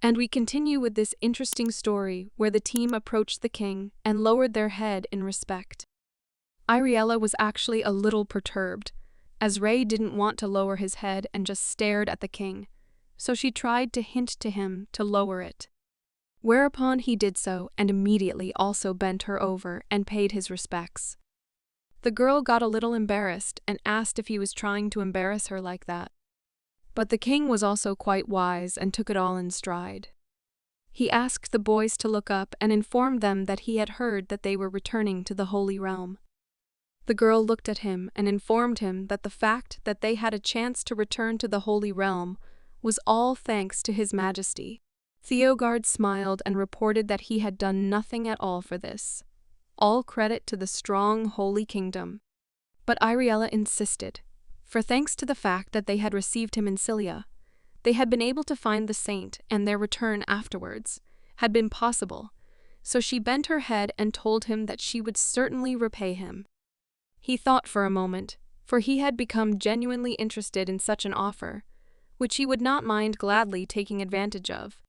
And we continue with this interesting story where the team approached the king and lowered their head in respect. Ariella was actually a little perturbed, as Ray didn't want to lower his head and just stared at the king, so she tried to hint to him to lower it. Whereupon he did so and immediately also bent her over and paid his respects. The girl got a little embarrassed and asked if he was trying to embarrass her like that. But the king was also quite wise and took it all in stride. He asked the boys to look up and informed them that he had heard that they were returning to the Holy Realm. The girl looked at him and informed him that the fact that they had a chance to return to the Holy Realm was all thanks to His Majesty. Theogard smiled and reported that he had done nothing at all for this. All credit to the strong Holy Kingdom. But Ariella insisted, for thanks to the fact that they had received him in Cilia, they had been able to find the saint, and their return afterwards had been possible, so she bent her head and told him that she would certainly repay him. He thought for a moment, for he had become genuinely interested in such an offer, which he would not mind gladly taking advantage of.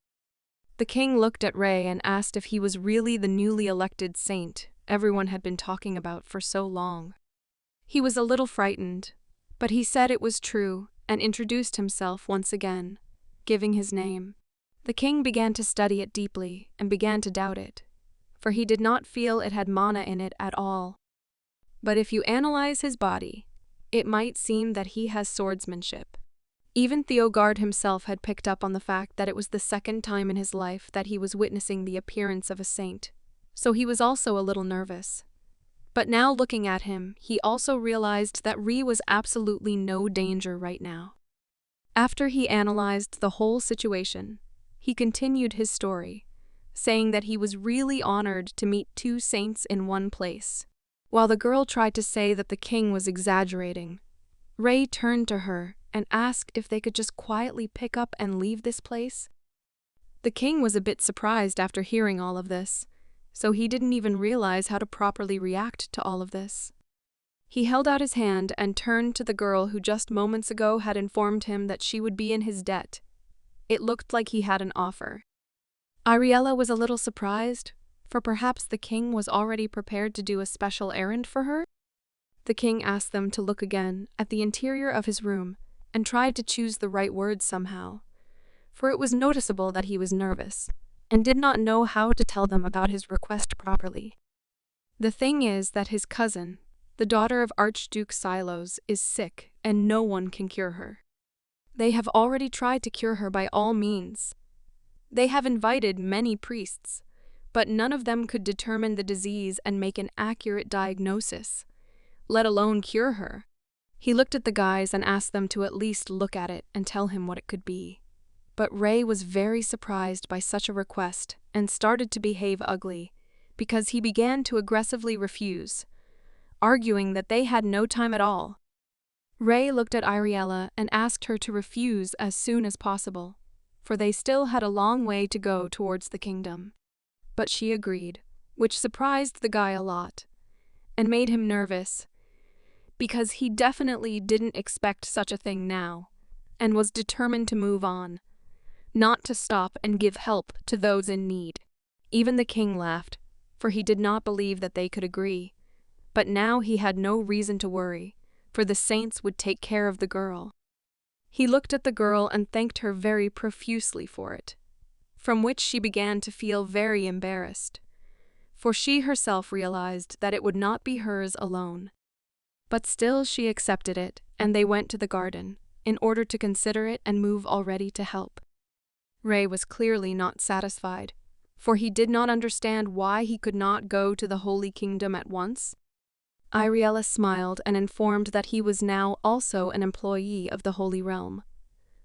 The king looked at Ray and asked if he was really the newly elected saint everyone had been talking about for so long. He was a little frightened, but he said it was true and introduced himself once again, giving his name. The king began to study it deeply and began to doubt it, for he did not feel it had mana in it at all. But if you analyze his body, it might seem that he has swordsmanship. Even Theogard himself had picked up on the fact that it was the second time in his life that he was witnessing the appearance of a saint, so he was also a little nervous. But now looking at him, he also realized that Ri was absolutely no danger right now. After he analyzed the whole situation, he continued his story, saying that he was really honored to meet two saints in one place. While the girl tried to say that the king was exaggerating, Ray turned to her and asked if they could just quietly pick up and leave this place. The king was a bit surprised after hearing all of this, so he didn't even realize how to properly react to all of this. He held out his hand and turned to the girl who just moments ago had informed him that she would be in his debt. It looked like he had an offer. Ariella was a little surprised, for perhaps the king was already prepared to do a special errand for her. The king asked them to look again at the interior of his room and tried to choose the right words somehow, for it was noticeable that he was nervous and did not know how to tell them about his request properly. The thing is that his cousin, the daughter of Archduke Silos, is sick and no one can cure her. They have already tried to cure her by all means. They have invited many priests, but none of them could determine the disease and make an accurate diagnosis, let alone cure her. He looked at the guys and asked them to at least look at it and tell him what it could be. But Ray was very surprised by such a request and started to behave ugly, because he began to aggressively refuse, arguing that they had no time at all. Ray looked at Ariella and asked her to refuse as soon as possible, for they still had a long way to go towards the kingdom. But she agreed, which surprised the guy a lot, and made him nervous, because he definitely didn't expect such a thing now, and was determined to move on, not to stop and give help to those in need. Even the king laughed, for he did not believe that they could agree, but now he had no reason to worry, for the saints would take care of the girl. He looked at the girl and thanked her very profusely for it, from which she began to feel very embarrassed, for she herself realized that it would not be hers alone. But still she accepted it, and they went to the garden, in order to consider it and move already to help. Ray was clearly not satisfied, for he did not understand why he could not go to the Holy Kingdom at once. Ariella smiled and informed that he was now also an employee of the Holy Realm.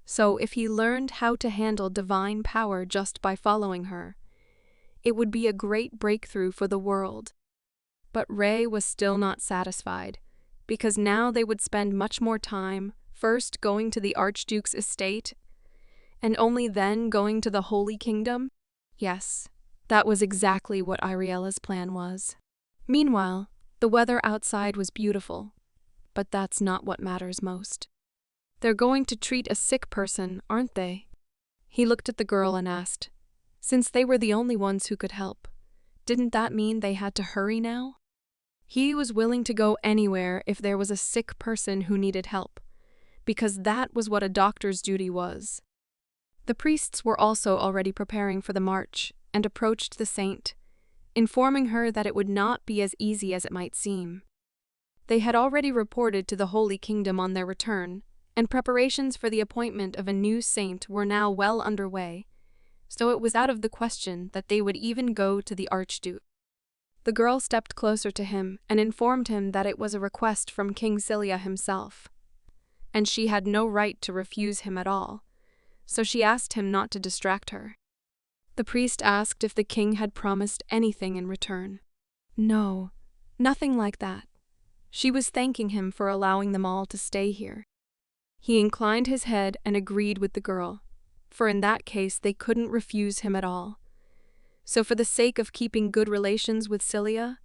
So if he learned how to handle divine power just by following her, it would be a great breakthrough for the world. But Ray was still not satisfied, because now they would spend much more time first going to the Archduke's estate, and only then going to the Holy Kingdom. Yes, that was exactly what Ariella's plan was. Meanwhile, the weather outside was beautiful, but that's not what matters most. They're going to treat a sick person, aren't they? He looked at the girl and asked, since they were the only ones who could help, didn't that mean they had to hurry now? He was willing to go anywhere if there was a sick person who needed help, because that was what a doctor's duty was. The priests were also already preparing for the march and approached the saint, informing her that it would not be as easy as it might seem. They had already reported to the Holy Kingdom on their return, and preparations for the appointment of a new saint were now well underway, so it was out of the question that they would even go to the Archduke. The girl stepped closer to him and informed him that it was a request from King Cilia himself, and she had no right to refuse him at all, so she asked him not to distract her. The priest asked if the king had promised anything in return. No, nothing like that. She was thanking him for allowing them all to stay here. He inclined his head and agreed with the girl, for in that case they couldn't refuse him at all. So for the sake of keeping good relations with Cilia,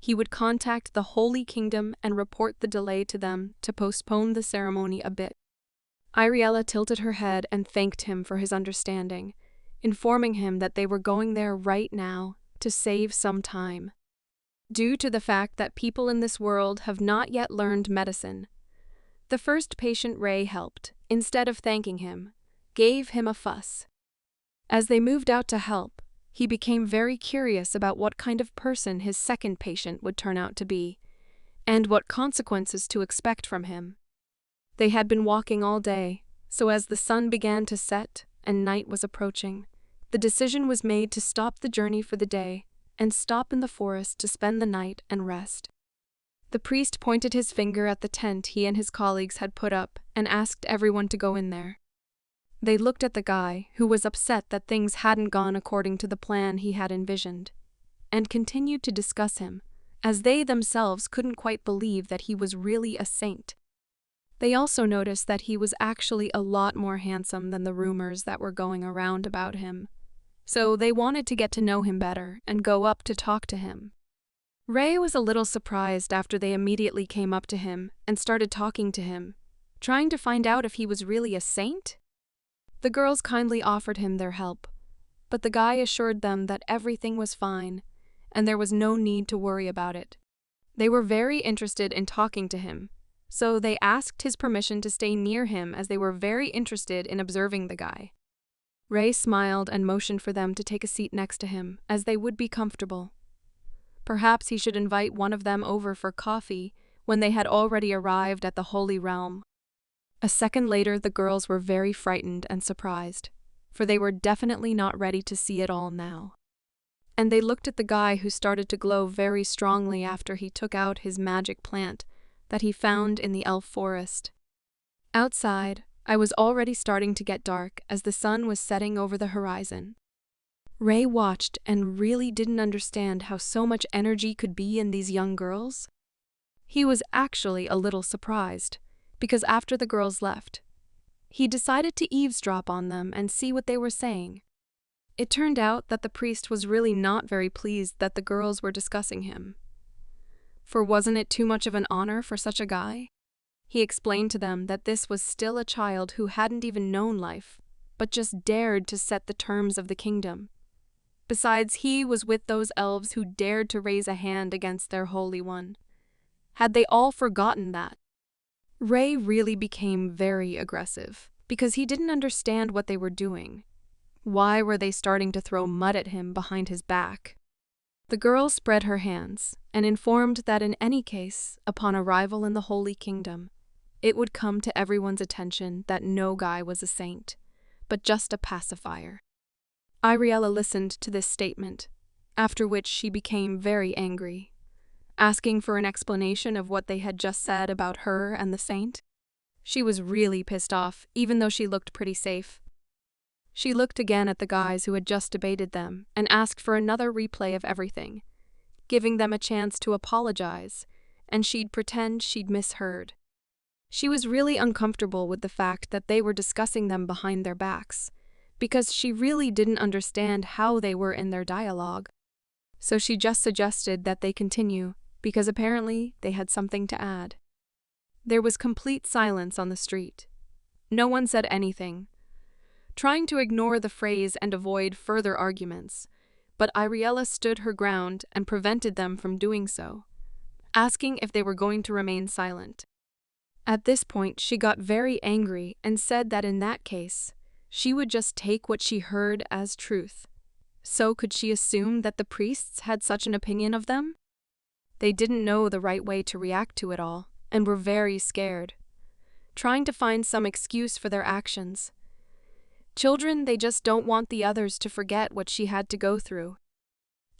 he would contact the Holy Kingdom and report the delay to them to postpone the ceremony a bit. Iriella tilted her head and thanked him for his understanding, informing him that they were going there right now to save some time. Due to the fact that people in this world have not yet learned medicine, the first patient Ray helped, instead of thanking him, gave him a fuss. As they moved out to help, he became very curious about what kind of person his second patient would turn out to be, and what consequences to expect from him. They had been walking all day, so as the sun began to set and night was approaching, the decision was made to stop the journey for the day and stop in the forest to spend the night and rest. The priest pointed his finger at the tent he and his colleagues had put up and asked everyone to go in there. They looked at the guy, who was upset that things hadn't gone according to the plan he had envisioned, and continued to discuss him, as they themselves couldn't quite believe that he was really a saint. They also noticed that he was actually a lot more handsome than the rumors that were going around about him, so they wanted to get to know him better and go up to talk to him. Ray was a little surprised after they immediately came up to him and started talking to him, trying to find out if he was really a saint. The girls kindly offered him their help, but the guy assured them that everything was fine and there was no need to worry about it. They were very interested in talking to him, so they asked his permission to stay near him as they were very interested in observing the guy. Ray smiled and motioned for them to take a seat next to him, as they would be comfortable. Perhaps he should invite one of them over for coffee when they had already arrived at the Holy Realm. A second later, the girls were very frightened and surprised, for they were definitely not ready to see it all now. And they looked at the guy who started to glow very strongly after he took out his magic plant that he found in the elf forest. Outside, I was already starting to get dark as the sun was setting over the horizon. Ray watched and really didn't understand how so much energy could be in these young girls. He was actually a little surprised, because after the girls left, he decided to eavesdrop on them and see what they were saying. It turned out that the priest was really not very pleased that the girls were discussing him. For wasn't it too much of an honor for such a guy? He explained to them that this was still a child who hadn't even known life, but just dared to set the terms of the kingdom. Besides, he was with those elves who dared to raise a hand against their Holy One. Had they all forgotten that? Ray really became very aggressive, because he didn't understand what they were doing. Why were they starting to throw mud at him behind his back? The girl spread her hands and informed that in any case, upon arrival in the Holy Kingdom, it would come to everyone's attention that no guy was a saint, but just a pacifier. Iriella listened to this statement, after which she became very angry, asking for an explanation of what they had just said about her and the saint. She was really pissed off, even though she looked pretty safe. She looked again at the guys who had just debated them and asked for another replay of everything, giving them a chance to apologize, and she'd pretend she'd misheard. She was really uncomfortable with the fact that they were discussing them behind their backs, because she really didn't understand how they were in their dialogue. So she just suggested that they continue, because apparently they had something to add. There was complete silence on the street. No one said anything, trying to ignore the phrase and avoid further arguments, but Iriella stood her ground and prevented them from doing so, asking if they were going to remain silent. At this point, she got very angry and said that in that case, she would just take what she heard as truth. So could she assume that the priests had such an opinion of them? They didn't know the right way to react to it all, and were very scared, trying to find some excuse for their actions. Children, they just don't want the others to forget what she had to go through.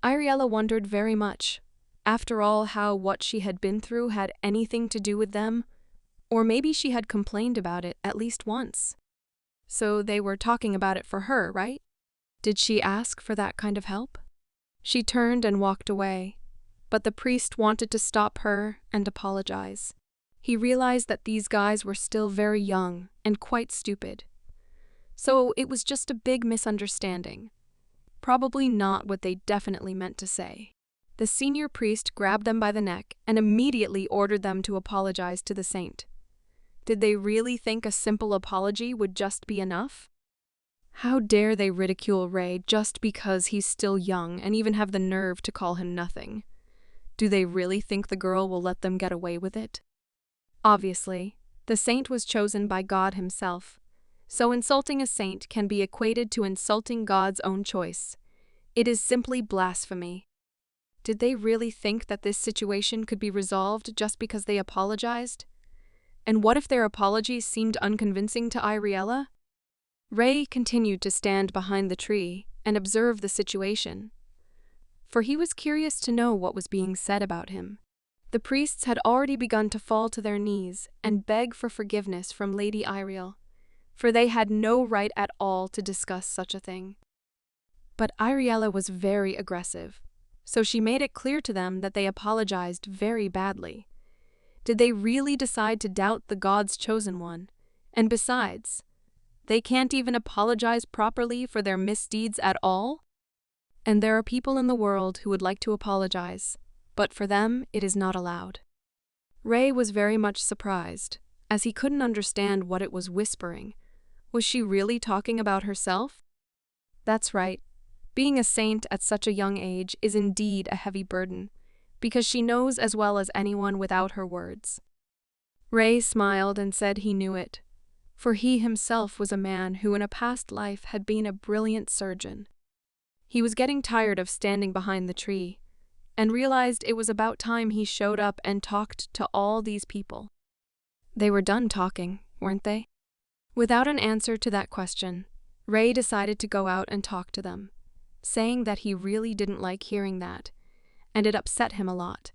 Iriella wondered very much, after all, how what she had been through had anything to do with them, or maybe she had complained about it at least once. So they were talking about it for her, right? Did she ask for that kind of help? She turned and walked away, but the priest wanted to stop her and apologize. He realized that these guys were still very young and quite stupid. So it was just a big misunderstanding. Probably not what they definitely meant to say. The senior priest grabbed them by the neck and immediately ordered them to apologize to the saint. Did they really think a simple apology would just be enough? How dare they ridicule Ray just because he's still young and even have the nerve to call him nothing? Do they really think the girl will let them get away with it? Obviously, the saint was chosen by God himself, so insulting a saint can be equated to insulting God's own choice. It is simply blasphemy. Did they really think that this situation could be resolved just because they apologized? And what if their apologies seemed unconvincing to Iriella? Ray continued to stand behind the tree and observe the situation, for he was curious to know what was being said about him. The priests had already begun to fall to their knees and beg for forgiveness from Lady Iriel, for they had no right at all to discuss such a thing. But Iriella was very aggressive, so she made it clear to them that they apologized very badly. Did they really decide to doubt the God's chosen one? And besides, they can't even apologize properly for their misdeeds at all? And there are people in the world who would like to apologize, but for them it is not allowed. Ray was very much surprised, as he couldn't understand what it was whispering. Was she really talking about herself? That's right. Being a saint at such a young age is indeed a heavy burden, because she knows as well as anyone without her words. Ray smiled and said he knew it, for he himself was a man who in a past life had been a brilliant surgeon. He was getting tired of standing behind the tree, and realized it was about time he showed up and talked to all these people. They were done talking, weren't they? Without an answer to that question, Ray decided to go out and talk to them, saying that he really didn't like hearing that, and it upset him a lot.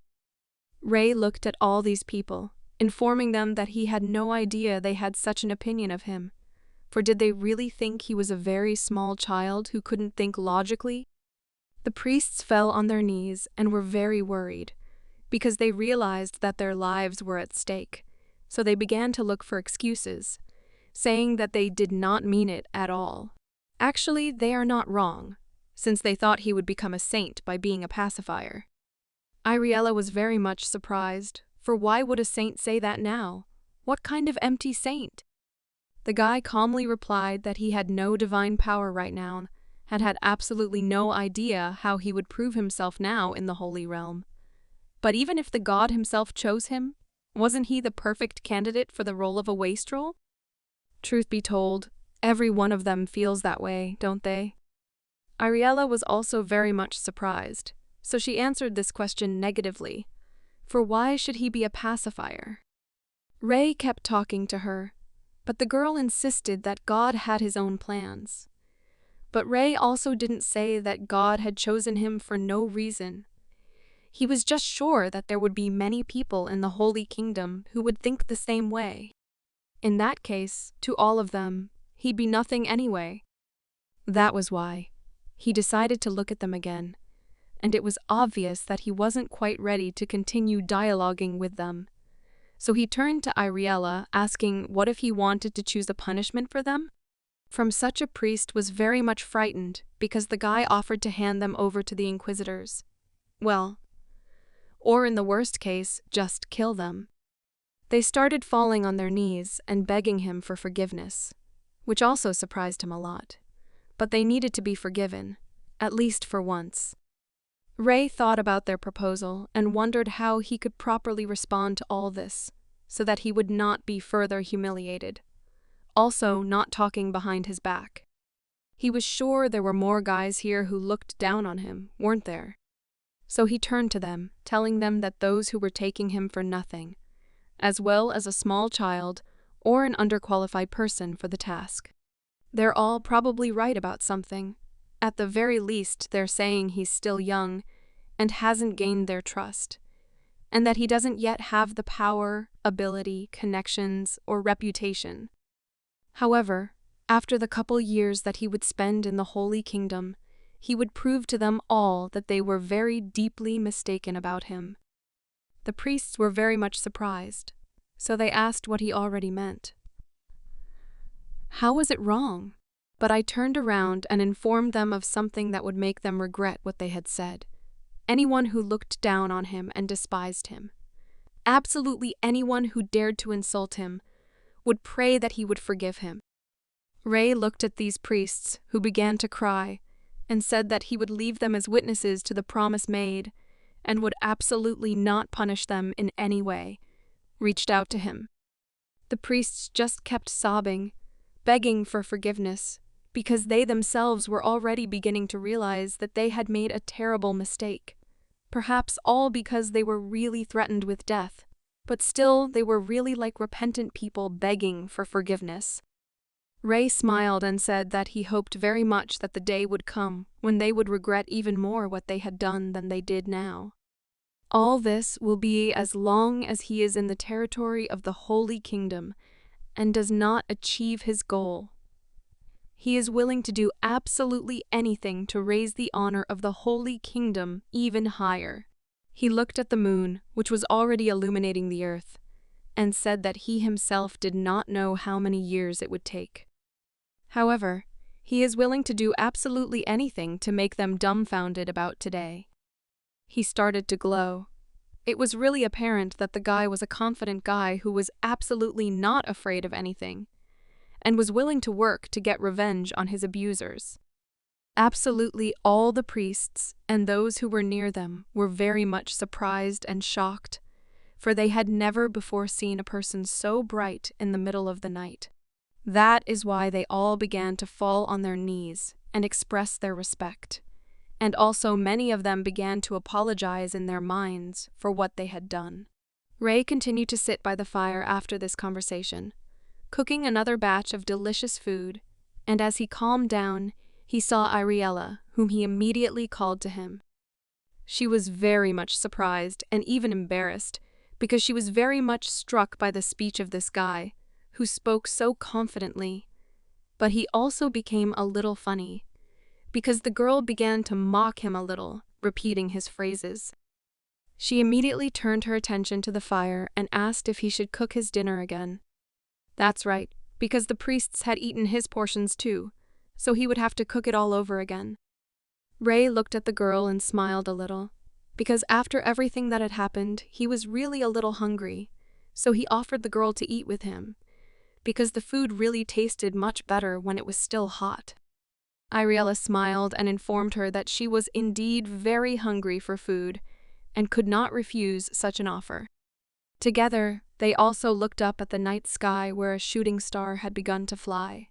Ray looked at all these people, informing them that he had no idea they had such an opinion of him, for did they really think he was a very small child who couldn't think logically? The priests fell on their knees and were very worried, because they realized that their lives were at stake, so they began to look for excuses, saying that they did not mean it at all. Actually, they are not wrong, since they thought he would become a saint by being a pacifier. Iriella was very much surprised, for why would a saint say that now? What kind of empty saint? The guy calmly replied that he had no divine power right now, and had absolutely no idea how he would prove himself now in the Holy Realm. But even if the god himself chose him, wasn't he the perfect candidate for the role of a wastrel? Truth be told, every one of them feels that way, don't they? Iriella was also very much surprised, so she answered this question negatively. For why should he be a pacifier? Ray kept talking to her, but the girl insisted that God had his own plans. But Ray also didn't say that God had chosen him for no reason. He was just sure that there would be many people in the Holy Kingdom who would think the same way. In that case, to all of them, he'd be nothing anyway. That was why he decided to look at them again, and it was obvious that he wasn't quite ready to continue dialoguing with them. So he turned to Iriella, asking what if he wanted to choose a punishment for them? From such a priest was very much frightened because the guy offered to hand them over to the inquisitors. Well, or in the worst case, just kill them. They started falling on their knees and begging him for forgiveness. which also surprised him a lot. But they needed to be forgiven, at least for once. Ray thought about their proposal and wondered how he could properly respond to all this, so that he would not be further humiliated. Also, not talking behind his back. He was sure there were more guys here who looked down on him, weren't there? So he turned to them, telling them that those who were taking him for nothing, as well as a small child or an underqualified person for the task. They're all probably right about something. At the very least, they're saying he's still young and hasn't gained their trust, and that he doesn't yet have the power, ability, connections, or reputation. However, after the couple years that he would spend in the Holy Kingdom, he would prove to them all that they were very deeply mistaken about him. The priests were very much surprised, so they asked what he already meant. How was it wrong? But I turned around and informed them of something that would make them regret what they had said. Anyone who looked down on him and despised him, absolutely anyone who dared to insult him, would pray that he would forgive him. Ray looked at these priests, who began to cry, and said that he would leave them as witnesses to the promise made, and would absolutely not punish them in any way, reached out to him. The priests just kept sobbing, begging for forgiveness, because they themselves were already beginning to realize that they had made a terrible mistake. Perhaps all because they were really threatened with death, but still they were really like repentant people begging for forgiveness. Ray smiled and said that he hoped very much that the day would come when they would regret even more what they had done than they did now. All this will be as long as he is in the territory of the Holy Kingdom and does not achieve his goal. He is willing to do absolutely anything to raise the honor of the Holy Kingdom even higher. He looked at the moon, which was already illuminating the earth, and said that he himself did not know how many years it would take. However, he is willing to do absolutely anything to make them dumbfounded about today. He started to glow. It was really apparent that the guy was a confident guy who was absolutely not afraid of anything, and was willing to work to get revenge on his abusers. Absolutely all the priests and those who were near them were very much surprised and shocked, for they had never before seen a person so bright in the middle of the night. That is why they all began to fall on their knees and express their respect, and also many of them began to apologize in their minds for what they had done. Ray continued to sit by the fire after this conversation, cooking another batch of delicious food, and as he calmed down, he saw Iriella, whom he immediately called to him. She was very much surprised and even embarrassed, because she was very much struck by the speech of this guy, who spoke so confidently. But he also became a little funny, because the girl began to mock him a little, repeating his phrases. She immediately turned her attention to the fire and asked if he should cook his dinner again. That's right, because the priests had eaten his portions too, so he would have to cook it all over again. Ray looked at the girl and smiled a little, because after everything that had happened, he was really a little hungry, so he offered the girl to eat with him, because the food really tasted much better when it was still hot. Iriella smiled and informed her that she was indeed very hungry for food and could not refuse such an offer. Together, they also looked up at the night sky where a shooting star had begun to fly.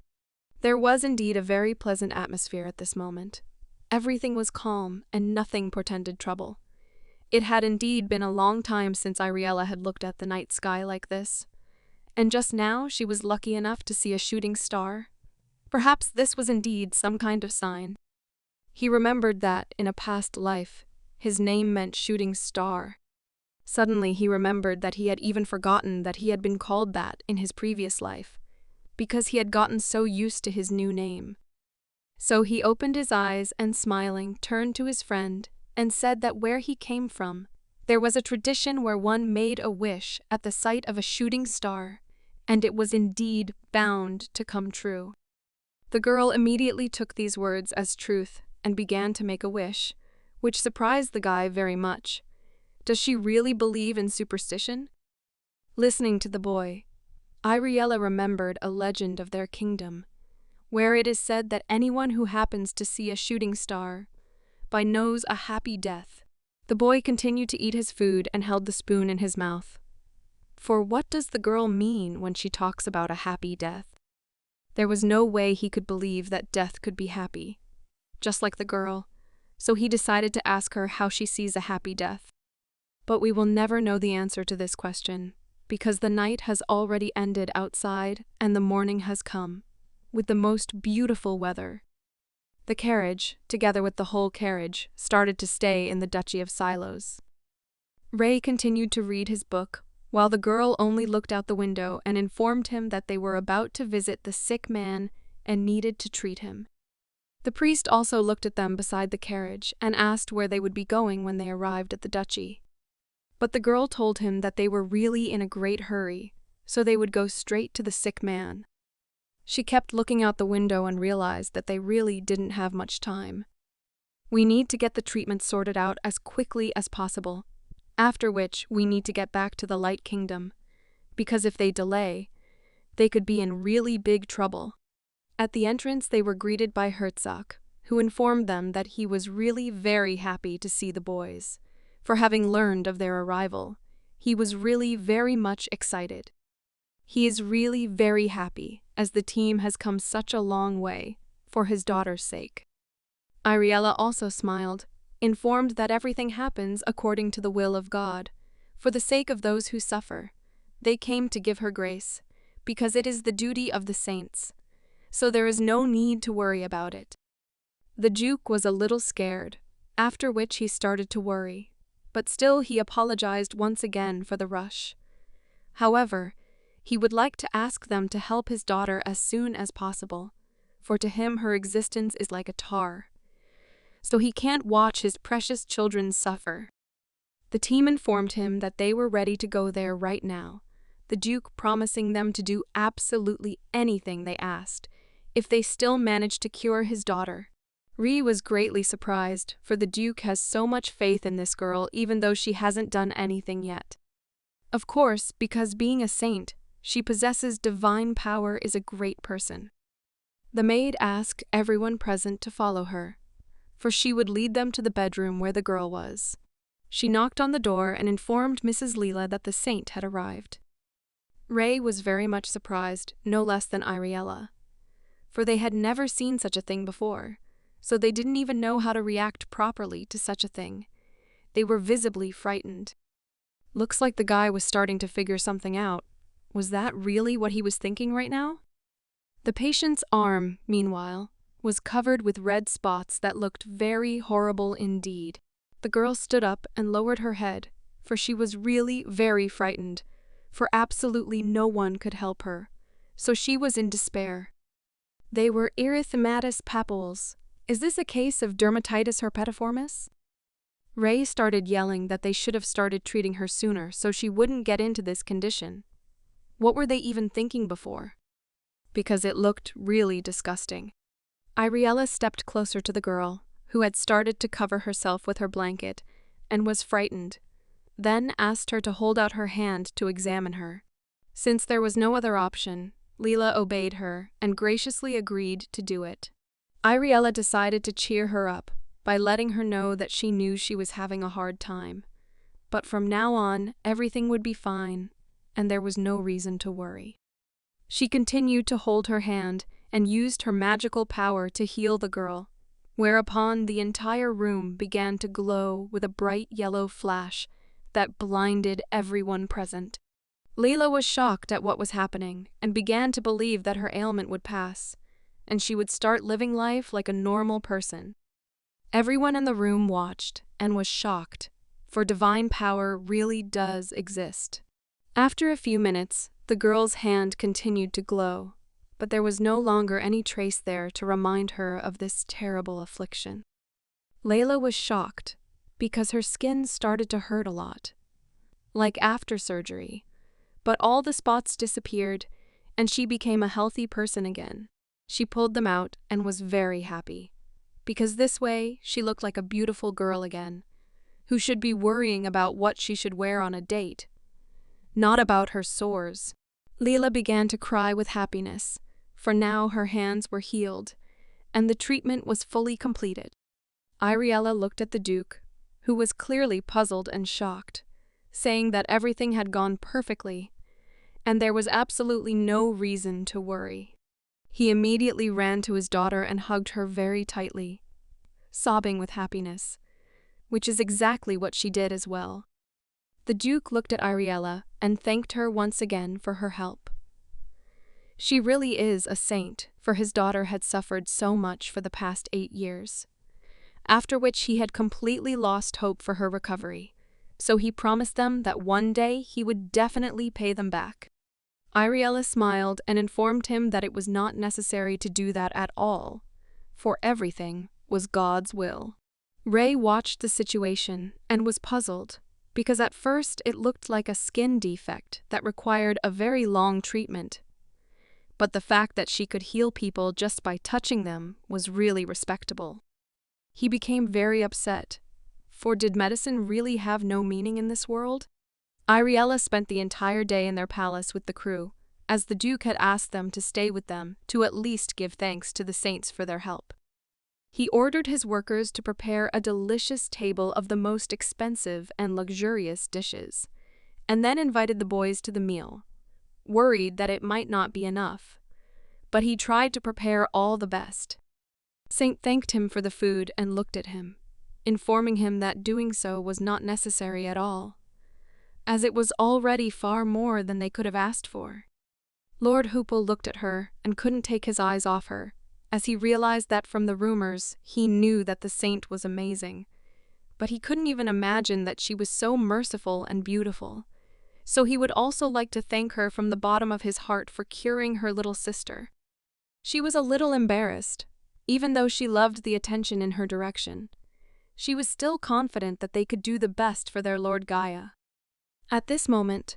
There was indeed a very pleasant atmosphere at this moment. Everything was calm and nothing portended trouble. It had indeed been a long time since Iriella had looked at the night sky like this, and just now she was lucky enough to see a shooting star. Perhaps this was indeed some kind of sign. He remembered that, in a past life, his name meant shooting star. Suddenly he remembered that he had even forgotten that he had been called that in his previous life, because he had gotten so used to his new name. So he opened his eyes and, smiling, turned to his friend and said that where he came from, there was a tradition where one made a wish at the sight of a shooting star, and it was indeed bound to come true. The girl immediately took these words as truth and began to make a wish, which surprised the guy very much. Does she really believe in superstition? Listening to the boy, Iriella remembered a legend of their kingdom, where it is said that anyone who happens to see a shooting star knows a happy death. The boy continued to eat his food and held the spoon in his mouth. For what does the girl mean when she talks about a happy death? There was no way he could believe that death could be happy, just like the girl, so he decided to ask her how she sees a happy death. But we will never know the answer to this question, because the night has already ended outside and the morning has come, with the most beautiful weather. The carriage, together with the whole carriage, started to stay in the Duchy of Silos. Ray continued to read his book, while the girl only looked out the window and informed him that they were about to visit the sick man and needed to treat him. The priest also looked at them beside the carriage and asked where they would be going when they arrived at the duchy. But the girl told him that they were really in a great hurry, so they would go straight to the sick man. She kept looking out the window and realized that they really didn't have much time. We need to get the treatment sorted out as quickly as possible, after which we need to get back to the Light Kingdom, because if they delay, they could be in really big trouble. At the entrance they were greeted by Herzog, who informed them that he was really very happy to see the boys. For having learned of their arrival, he was really very much excited. He is really very happy, as the team has come such a long way, for his daughter's sake. Iriella also smiled, informed that everything happens according to the will of God, for the sake of those who suffer. They came to give her grace, because it is the duty of the saints, so there is no need to worry about it. The Duke was a little scared, after which he started to worry, but still he apologized once again for the rush. However, he would like to ask them to help his daughter as soon as possible, for to him her existence is like a tar, so he can't watch his precious children suffer. The team informed him that they were ready to go there right now, the Duke promising them to do absolutely anything they asked, if they still managed to cure his daughter. Ree was greatly surprised, for the Duke has so much faith in this girl even though she hasn't done anything yet. Of course, because being a saint, she possesses divine power is a great person. The maid asked everyone present to follow her, for she would lead them to the bedroom where the girl was. She knocked on the door and informed Mrs. Leela that the saint had arrived. Ray was very much surprised, no less than Iriella, for they had never seen such a thing before, so they didn't even know how to react properly to such a thing. They were visibly frightened. Looks like the guy was starting to figure something out. Was that really what he was thinking right now? The patient's arm, meanwhile, was covered with red spots that looked very horrible indeed. The girl stood up and lowered her head, for she was really very frightened, for absolutely no one could help her, so she was in despair. They were erythematous papules. Is this a case of dermatitis herpetiformis? Ray started yelling that they should have started treating her sooner so she wouldn't get into this condition. What were they even thinking before? Because it looked really disgusting. Iriella stepped closer to the girl, who had started to cover herself with her blanket, and was frightened, then asked her to hold out her hand to examine her. Since there was no other option, Leela obeyed her and graciously agreed to do it. Iriella decided to cheer her up by letting her know that she knew she was having a hard time, but from now on everything would be fine, and there was no reason to worry. She continued to hold her hand and used her magical power to heal the girl, whereupon the entire room began to glow with a bright yellow flash that blinded everyone present. Leela was shocked at what was happening and began to believe that her ailment would pass, and she would start living life like a normal person. Everyone in the room watched and was shocked, for divine power really does exist. After a few minutes, the girl's hand continued to glow, but there was no longer any trace there to remind her of this terrible affliction. Layla was shocked because her skin started to hurt a lot, like after surgery, but all the spots disappeared and she became a healthy person again. She pulled them out and was very happy, because this way she looked like a beautiful girl again, who should be worrying about what she should wear on a date, not about her sores. Leela began to cry with happiness, for now her hands were healed, and the treatment was fully completed. Iriella looked at the Duke, who was clearly puzzled and shocked, saying that everything had gone perfectly, and there was absolutely no reason to worry. He immediately ran to his daughter and hugged her very tightly, sobbing with happiness, which is exactly what she did as well. The Duke looked at Iriella and thanked her once again for her help. She really is a saint, for his daughter had suffered so much for the past 8 years, after which he had completely lost hope for her recovery, so he promised them that one day he would definitely pay them back. Iriella smiled and informed him that it was not necessary to do that at all, for everything was God's will. Ray watched the situation and was puzzled, because at first it looked like a skin defect that required a very long treatment. But the fact that she could heal people just by touching them was really respectable. He became very upset, for did medicine really have no meaning in this world? Iriella spent the entire day in their palace with the crew, as the Duke had asked them to stay with them to at least give thanks to the saints for their help. He ordered his workers to prepare a delicious table of the most expensive and luxurious dishes, and then invited the boys to the meal, worried that it might not be enough. But he tried to prepare all the best. Saint thanked him for the food and looked at him, informing him that doing so was not necessary at all, as it was already far more than they could have asked for. Lord Hoople looked at her and couldn't take his eyes off her, as he realized that from the rumors he knew that the saint was amazing, but he couldn't even imagine that she was so merciful and beautiful. So he would also like to thank her from the bottom of his heart for curing her little sister. She was a little embarrassed, even though she loved the attention in her direction. She was still confident that they could do the best for their Lord Gaia. At this moment,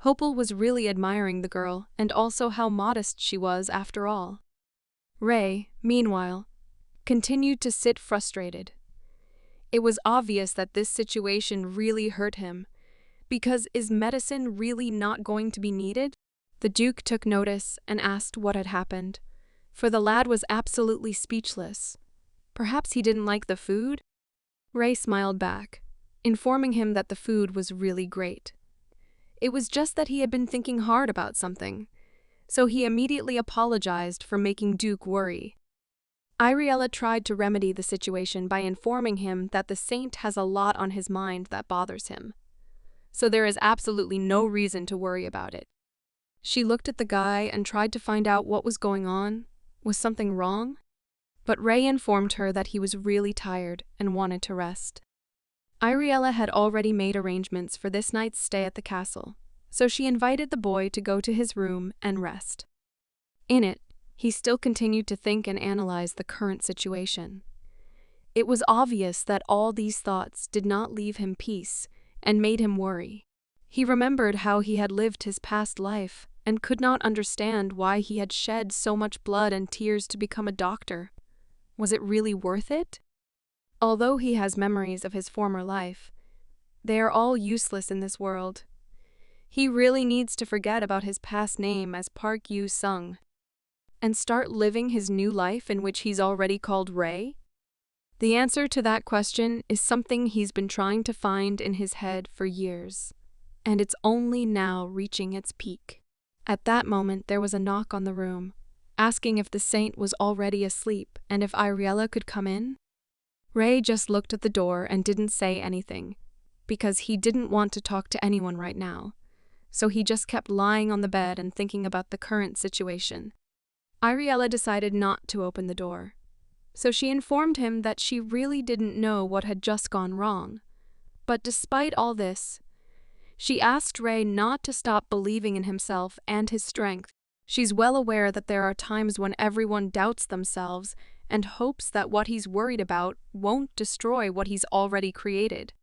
Hopel was really admiring the girl and also how modest she was after all. Ray, meanwhile, continued to sit frustrated. It was obvious that this situation really hurt him, because is medicine really not going to be needed? The Duke took notice and asked what had happened, for the lad was absolutely speechless. Perhaps he didn't like the food? Ray smiled back, informing him that the food was really great. It was just that he had been thinking hard about something, so he immediately apologized for making Duke worry. Iriella tried to remedy the situation by informing him that the saint has a lot on his mind that bothers him, so there is absolutely no reason to worry about it. She looked at the guy and tried to find out what was going on. Was something wrong? But Ray informed her that he was really tired and wanted to rest. Iriella had already made arrangements for this night's stay at the castle, so she invited the boy to go to his room and rest. In it, he still continued to think and analyze the current situation. It was obvious that all these thoughts did not leave him peace and made him worry. He remembered how he had lived his past life and could not understand why he had shed so much blood and tears to become a doctor. Was it really worth it? Although he has memories of his former life, they are all useless in this world. He really needs to forget about his past name as Park Yu-sung and start living his new life in which he's already called Ray? The answer to that question is something he's been trying to find in his head for years, and it's only now reaching its peak. At that moment, there was a knock on the room, asking if the saint was already asleep and if Iriella could come in. Ray just looked at the door and didn't say anything, because he didn't want to talk to anyone right now, so he just kept lying on the bed and thinking about the current situation. Iriella decided not to open the door, so she informed him that she really didn't know what had just gone wrong. But despite all this, she asked Ray not to stop believing in himself and his strength. She's well aware that there are times when everyone doubts themselves and hopes that what he's worried about won't destroy what he's already created.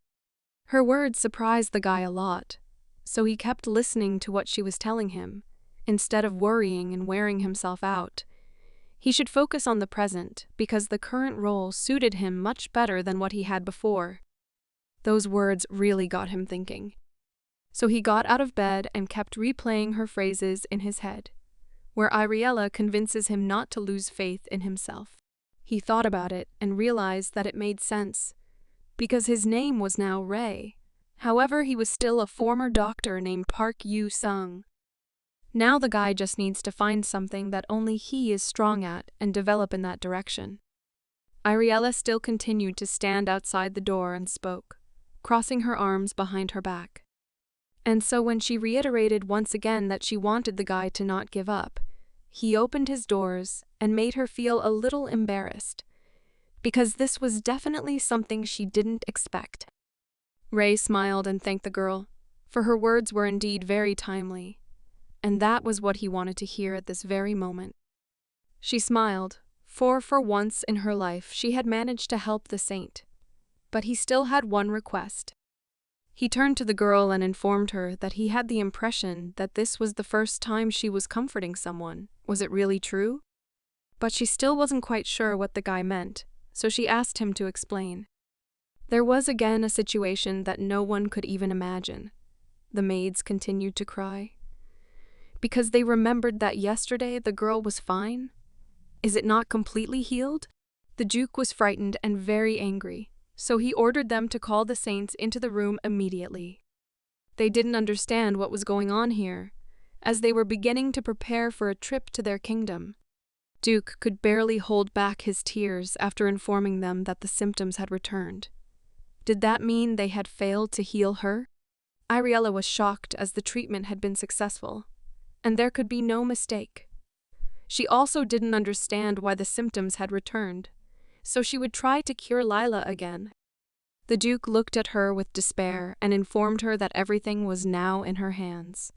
Her words surprised the guy a lot, so he kept listening to what she was telling him, instead of worrying and wearing himself out. He should focus on the present, because the current role suited him much better than what he had before. Those words really got him thinking. So he got out of bed and kept replaying her phrases in his head, where Iriella convinces him not to lose faith in himself. He thought about it and realized that it made sense, because his name was now Ray. However, he was still a former doctor named Park Yu-sung. Now the guy just needs to find something that only he is strong at and develop in that direction. Iriella still continued to stand outside the door and spoke, crossing her arms behind her back. And so when she reiterated once again that she wanted the guy to not give up, he opened his doors and made her feel a little embarrassed, because this was definitely something she didn't expect. Ray smiled and thanked the girl, for her words were indeed very timely, and that was what he wanted to hear at this very moment. She smiled, for once in her life she had managed to help the saint, but he still had one request. He turned to the girl and informed her that he had the impression that this was the first time she was comforting someone. Was it really true? But she still wasn't quite sure what the guy meant, so she asked him to explain. There was again a situation that no one could even imagine. The maids continued to cry, because they remembered that yesterday the girl was fine. Is it not completely healed? The Duke was frightened and very angry, so he ordered them to call the saints into the room immediately. They didn't understand what was going on here, as they were beginning to prepare for a trip to their kingdom. Duke could barely hold back his tears after informing them that the symptoms had returned. Did that mean they had failed to heal her? Iriella was shocked as the treatment had been successful, and there could be no mistake. She also didn't understand why the symptoms had returned, so she would try to cure Lila again. The Duke looked at her with despair and informed her that everything was now in her hands.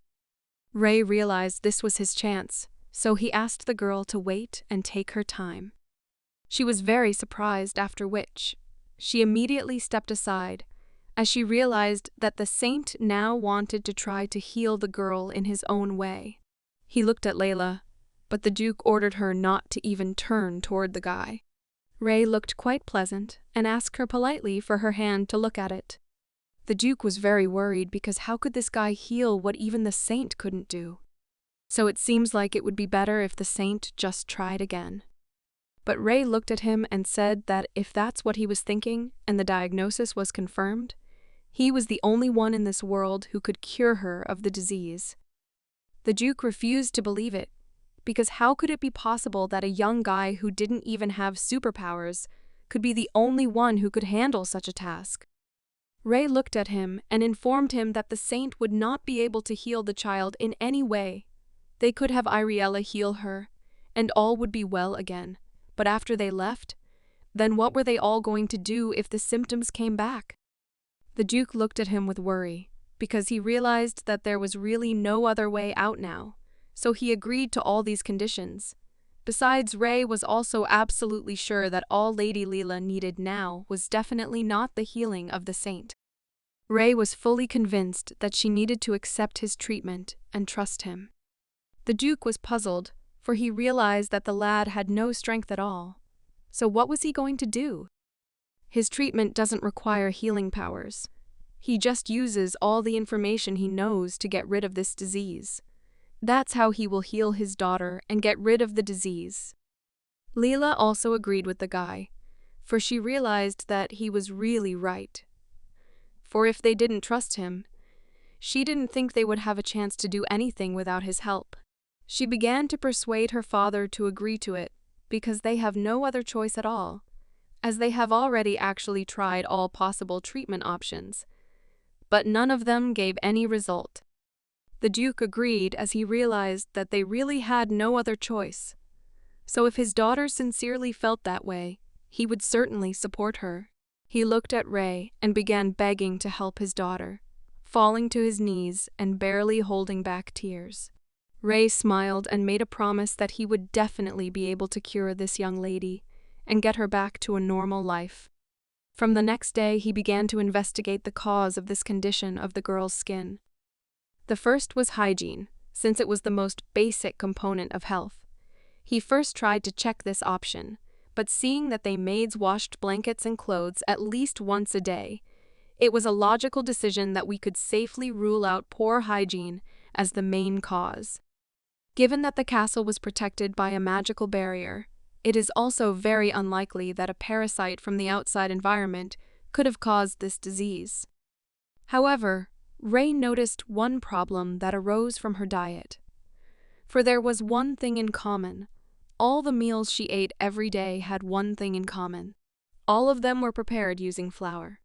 Ray realized this was his chance, so he asked the girl to wait and take her time. She was very surprised, after which she immediately stepped aside, as she realized that the saint now wanted to try to heal the girl in his own way. He looked at Layla, but the Duke ordered her not to even turn toward the guy. Ray looked quite pleasant and asked her politely for her hand to look at it. The Duke was very worried because how could this guy heal what even the saint couldn't do? So it seems like it would be better if the saint just tried again. But Ray looked at him and said that if that's what he was thinking and the diagnosis was confirmed, he was the only one in this world who could cure her of the disease. The Duke refused to believe it, because how could it be possible that a young guy who didn't even have superpowers could be the only one who could handle such a task? Ray looked at him and informed him that the saint would not be able to heal the child in any way. They could have Iriella heal her, and all would be well again. But after they left, then what were they all going to do if the symptoms came back? The Duke looked at him with worry, because he realized that there was really no other way out now, so he agreed to all these conditions. Besides, Ray was also absolutely sure that all Lady Leela needed now was definitely not the healing of the saint. Ray was fully convinced that she needed to accept his treatment and trust him. The Duke was puzzled, for he realized that the lad had no strength at all. So what was he going to do? His treatment doesn't require healing powers. He just uses all the information he knows to get rid of this disease. That's how he will heal his daughter and get rid of the disease. Leela also agreed with the guy, for she realized that he was really right. For if they didn't trust him, she didn't think they would have a chance to do anything without his help. She began to persuade her father to agree to it, because they have no other choice at all, as they have already actually tried all possible treatment options, but none of them gave any result. The Duke agreed as he realized that they really had no other choice. So if his daughter sincerely felt that way, he would certainly support her. He looked at Ray and began begging to help his daughter, falling to his knees and barely holding back tears. Ray smiled and made a promise that he would definitely be able to cure this young lady and get her back to a normal life. From the next day, he began to investigate the cause of this condition of the girl's skin. The first was hygiene, since it was the most basic component of health. He first tried to check this option, but seeing that they maids washed blankets and clothes at least once a day, it was a logical decision that we could safely rule out poor hygiene as the main cause. Given that the castle was protected by a magical barrier, it is also very unlikely that a parasite from the outside environment could have caused this disease. However, Ray noticed one problem that arose from her diet. For there was one thing in common. All the meals she ate every day had one thing in common. All of them were prepared using flour.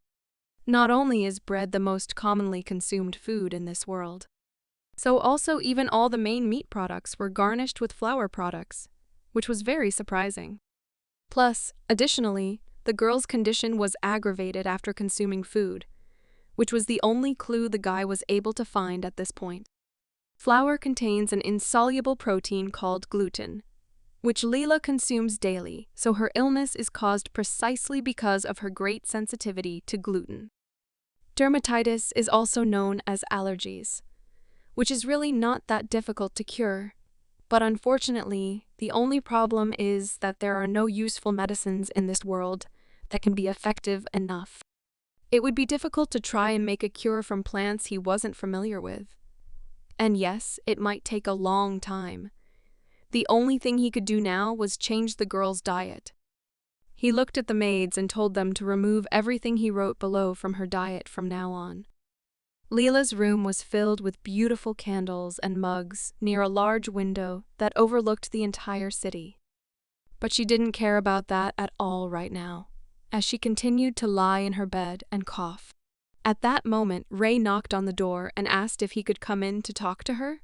Not only is bread the most commonly consumed food in this world, so also even all the main meat products were garnished with flour products, which was very surprising. Plus, additionally, the girl's condition was aggravated after consuming food, which was the only clue the guy was able to find at this point. Flour contains an insoluble protein called gluten, which Leela consumes daily, so her illness is caused precisely because of her great sensitivity to gluten. Dermatitis is also known as allergies, which is really not that difficult to cure, but unfortunately, the only problem is that there are no useful medicines in this world that can be effective enough. It would be difficult to try and make a cure from plants he wasn't familiar with. And yes, it might take a long time. The only thing he could do now was change the girl's diet. He looked at the maids and told them to remove everything he wrote below from her diet from now on. Leela's room was filled with beautiful candles and mugs near a large window that overlooked the entire city. But she didn't care about that at all right now, as she continued to lie in her bed and cough. At that moment, Ray knocked on the door and asked if he could come in to talk to her.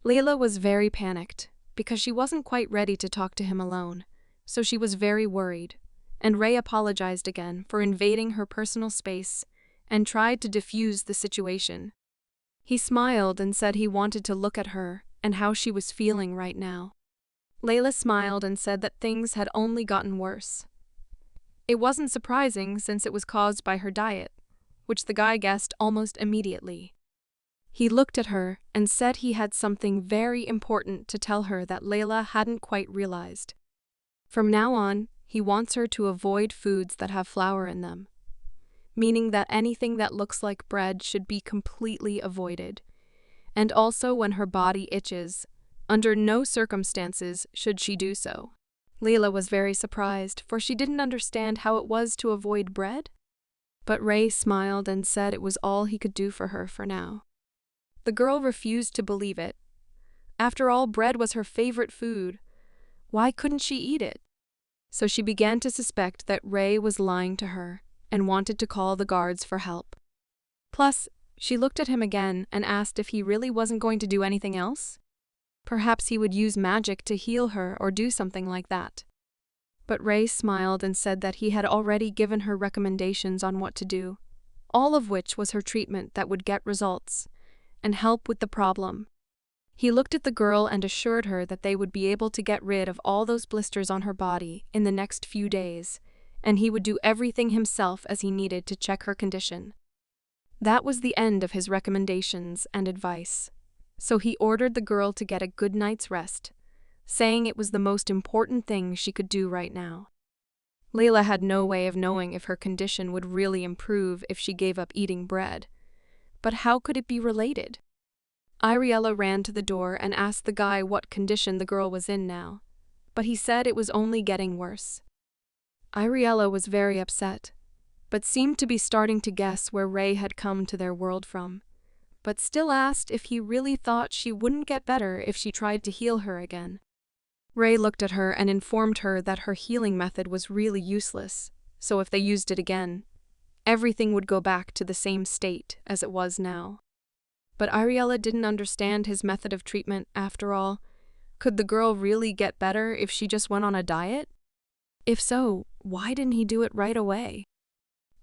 Leela was very panicked, because she wasn't quite ready to talk to him alone, so she was very worried, and Ray apologized again for invading her personal space and tried to diffuse the situation. He smiled and said he wanted to look at her and how she was feeling right now. Layla smiled and said that things had only gotten worse. It wasn't surprising since it was caused by her diet, which the guy guessed almost immediately. He looked at her and said he had something very important to tell her that Layla hadn't quite realized. From now on, he wants her to avoid foods that have flour in them, meaning that anything that looks like bread should be completely avoided. And also when her body itches, under no circumstances should she do so. Leela was very surprised, for she didn't understand how it was to avoid bread. But Ray smiled and said it was all he could do for her for now. The girl refused to believe it. After all, bread was her favorite food. Why couldn't she eat it? So she began to suspect that Ray was lying to her and wanted to call the guards for help. Plus, she looked at him again and asked if he really wasn't going to do anything else. Perhaps he would use magic to heal her or do something like that. But Ray smiled and said that he had already given her recommendations on what to do, all of which was her treatment that would get results and help with the problem. He looked at the girl and assured her that they would be able to get rid of all those blisters on her body in the next few days, and he would do everything himself as he needed to check her condition. That was the end of his recommendations and advice, so he ordered the girl to get a good night's rest, saying it was the most important thing she could do right now. Layla had no way of knowing if her condition would really improve if she gave up eating bread. But how could it be related? Iriella ran to the door and asked the guy what condition the girl was in now, but he said it was only getting worse. Iriella was very upset, but seemed to be starting to guess where Ray had come to their world from, but still asked if he really thought she wouldn't get better if she tried to heal her again. Ray looked at her and informed her that her healing method was really useless, so if they used it again, everything would go back to the same state as it was now. But Iriella didn't understand his method of treatment after all. Could the girl really get better if she just went on a diet? If so, why didn't he do it right away?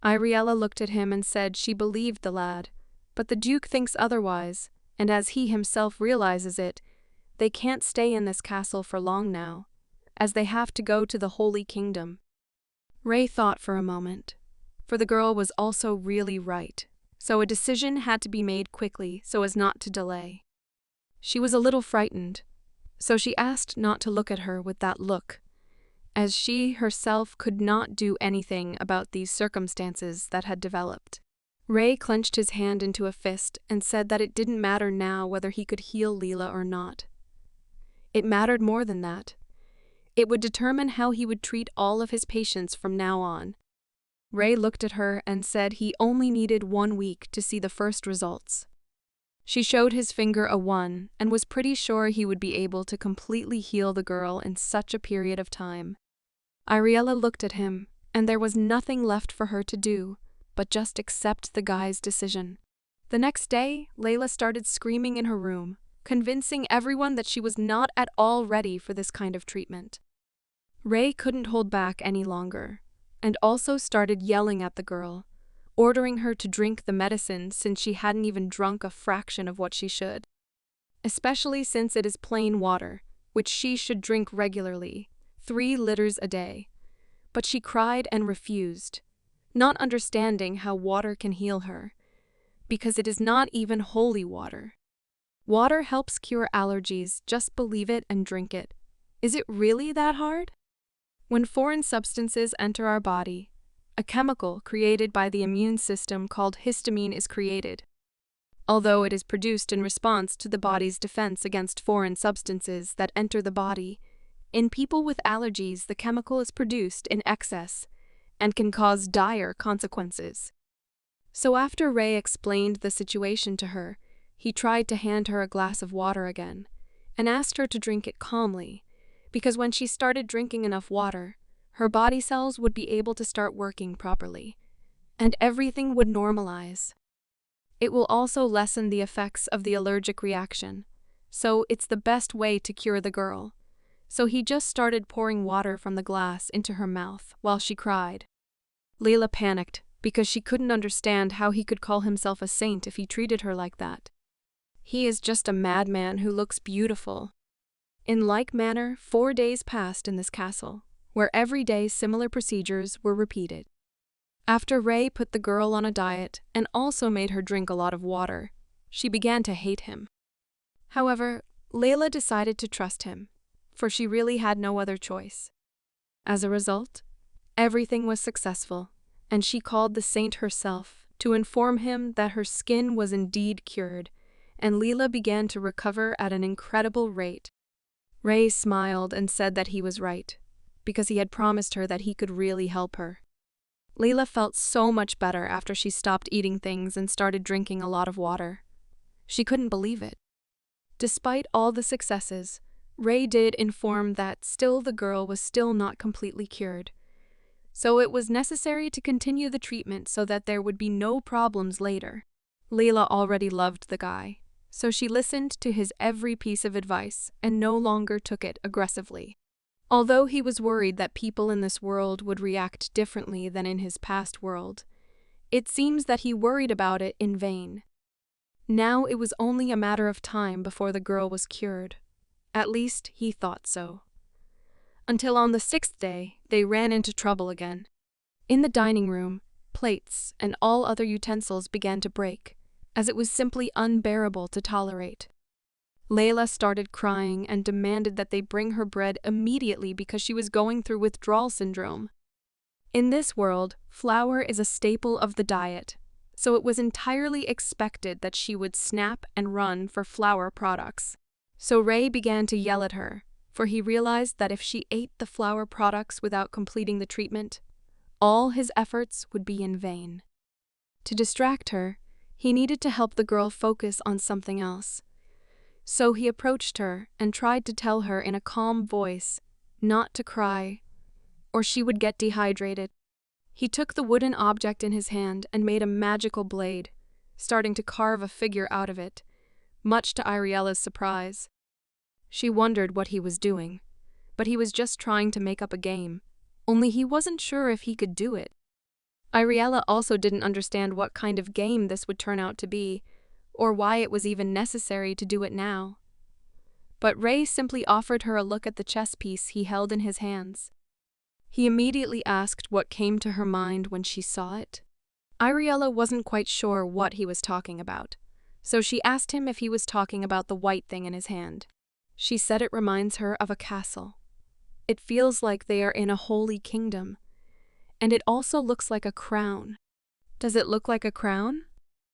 Iriella looked at him and said she believed the lad, but the Duke thinks otherwise, and as he himself realizes it, they can't stay in this castle for long now, as they have to go to the Holy Kingdom. Ray thought for a moment, for the girl was also really right, so a decision had to be made quickly so as not to delay. She was a little frightened, so she asked not to look at her with that look, as she herself could not do anything about these circumstances that had developed. Ray clenched his hand into a fist and said that it didn't matter now whether he could heal Leela or not, It mattered more than that. It would determine how he would treat all of his patients from now on. Ray looked at her and said he only needed 1 week to see the first results. She showed his finger a 1 and was pretty sure he would be able to completely heal the girl in such a period of time. Ariella looked at him, and there was nothing left for her to do but just accept the guy's decision. The next day, Layla started screaming in her room, convincing everyone that she was not at all ready for this kind of treatment. Ray couldn't hold back any longer, and also started yelling at the girl, ordering her to drink the medicine since she hadn't even drunk a fraction of what she should. Especially since it is plain water, which she should drink regularly, 3 liters a day. But she cried and refused, not understanding how water can heal her, because it is not even holy water. Water helps cure allergies, just believe it and drink it. Is it really that hard? When foreign substances enter our body, a chemical created by the immune system called histamine is created. Although it is produced in response to the body's defense against foreign substances that enter the body, in people with allergies the chemical is produced in excess and can cause dire consequences. So after Ray explained the situation to her, he tried to hand her a glass of water again and asked her to drink it calmly, because when she started drinking enough water, her body cells would be able to start working properly, and everything would normalize. It will also lessen the effects of the allergic reaction, so it's the best way to cure the girl. So he just started pouring water from the glass into her mouth while she cried. Layla panicked because she couldn't understand how he could call himself a saint if he treated her like that. He is just a madman who looks beautiful. In like manner, 4 days passed in this castle, where every day similar procedures were repeated. After Ray put the girl on a diet and also made her drink a lot of water, she began to hate him. However, Layla decided to trust him, for she really had no other choice. As a result, everything was successful, and she called the saint herself to inform him that her skin was indeed cured, and Layla began to recover at an incredible rate. Ray smiled and said that he was right, because he had promised her that he could really help her. Layla felt so much better after she stopped eating things and started drinking a lot of water. She couldn't believe it. Despite all the successes, Ray did inform that still the girl was still not completely cured. So it was necessary to continue the treatment so that there would be no problems later. Layla already loved the guy, so she listened to his every piece of advice and no longer took it aggressively. Although he was worried that people in this world would react differently than in his past world, it seems that he worried about it in vain. Now it was only a matter of time before the girl was cured. At least he thought so. Until on the 6th day, they ran into trouble again. In the dining room, plates and all other utensils began to break, as it was simply unbearable to tolerate. Layla started crying and demanded that they bring her bread immediately because she was going through withdrawal syndrome. In this world, flour is a staple of the diet, so it was entirely expected that she would snap and run for flour products. So Ray began to yell at her, for he realized that if she ate the flour products without completing the treatment, all his efforts would be in vain. To distract her, he needed to help the girl focus on something else. So he approached her and tried to tell her in a calm voice not to cry, or she would get dehydrated. He took the wooden object in his hand and made a magical blade, starting to carve a figure out of it, much to Iriella's surprise. She wondered what he was doing, but he was just trying to make up a game, only he wasn't sure if he could do it. Iriella also didn't understand what kind of game this would turn out to be, or why it was even necessary to do it now. But Ray simply offered her a look at the chess piece he held in his hands. He immediately asked what came to her mind when she saw it. Iriella wasn't quite sure what he was talking about, so she asked him if he was talking about the white thing in his hand. She said it reminds her of a castle. It feels like they are in a holy kingdom, and it also looks like a crown. Does it look like a crown?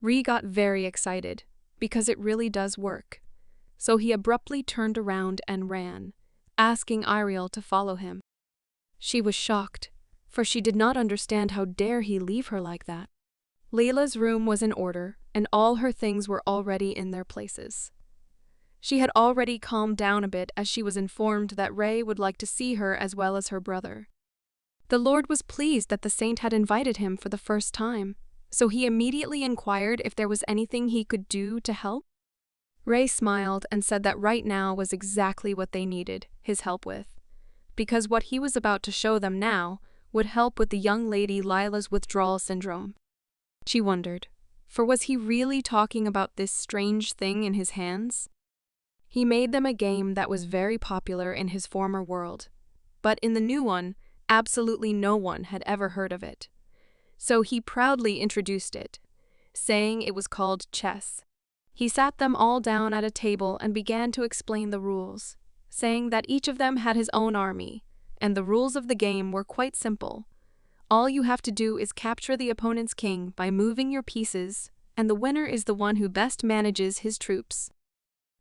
Ree got very excited, because it really does work. so he abruptly turned around and ran, asking Ariel to follow him. She was shocked, for she did not understand how dare he leave her like that. Layla's room was in order, and all her things were already in their places. She had already calmed down a bit as she was informed that Ray would like to see her as well as her brother. The Lord was pleased that the saint had invited him for the first time, so he immediately inquired if there was anything he could do to help. Ray smiled and said that right now was exactly what they needed his help with, because what he was about to show them now would help with the young lady Lila's withdrawal syndrome. She wondered, for was he really talking about this strange thing in his hands? He made them a game that was very popular in his former world, but in the new one, absolutely no one had ever heard of it. So he proudly introduced it, saying it was called chess. He sat them all down at a table and began to explain the rules, saying that each of them had his own army, and the rules of the game were quite simple. All you have to do is capture the opponent's king by moving your pieces, and the winner is the one who best manages his troops.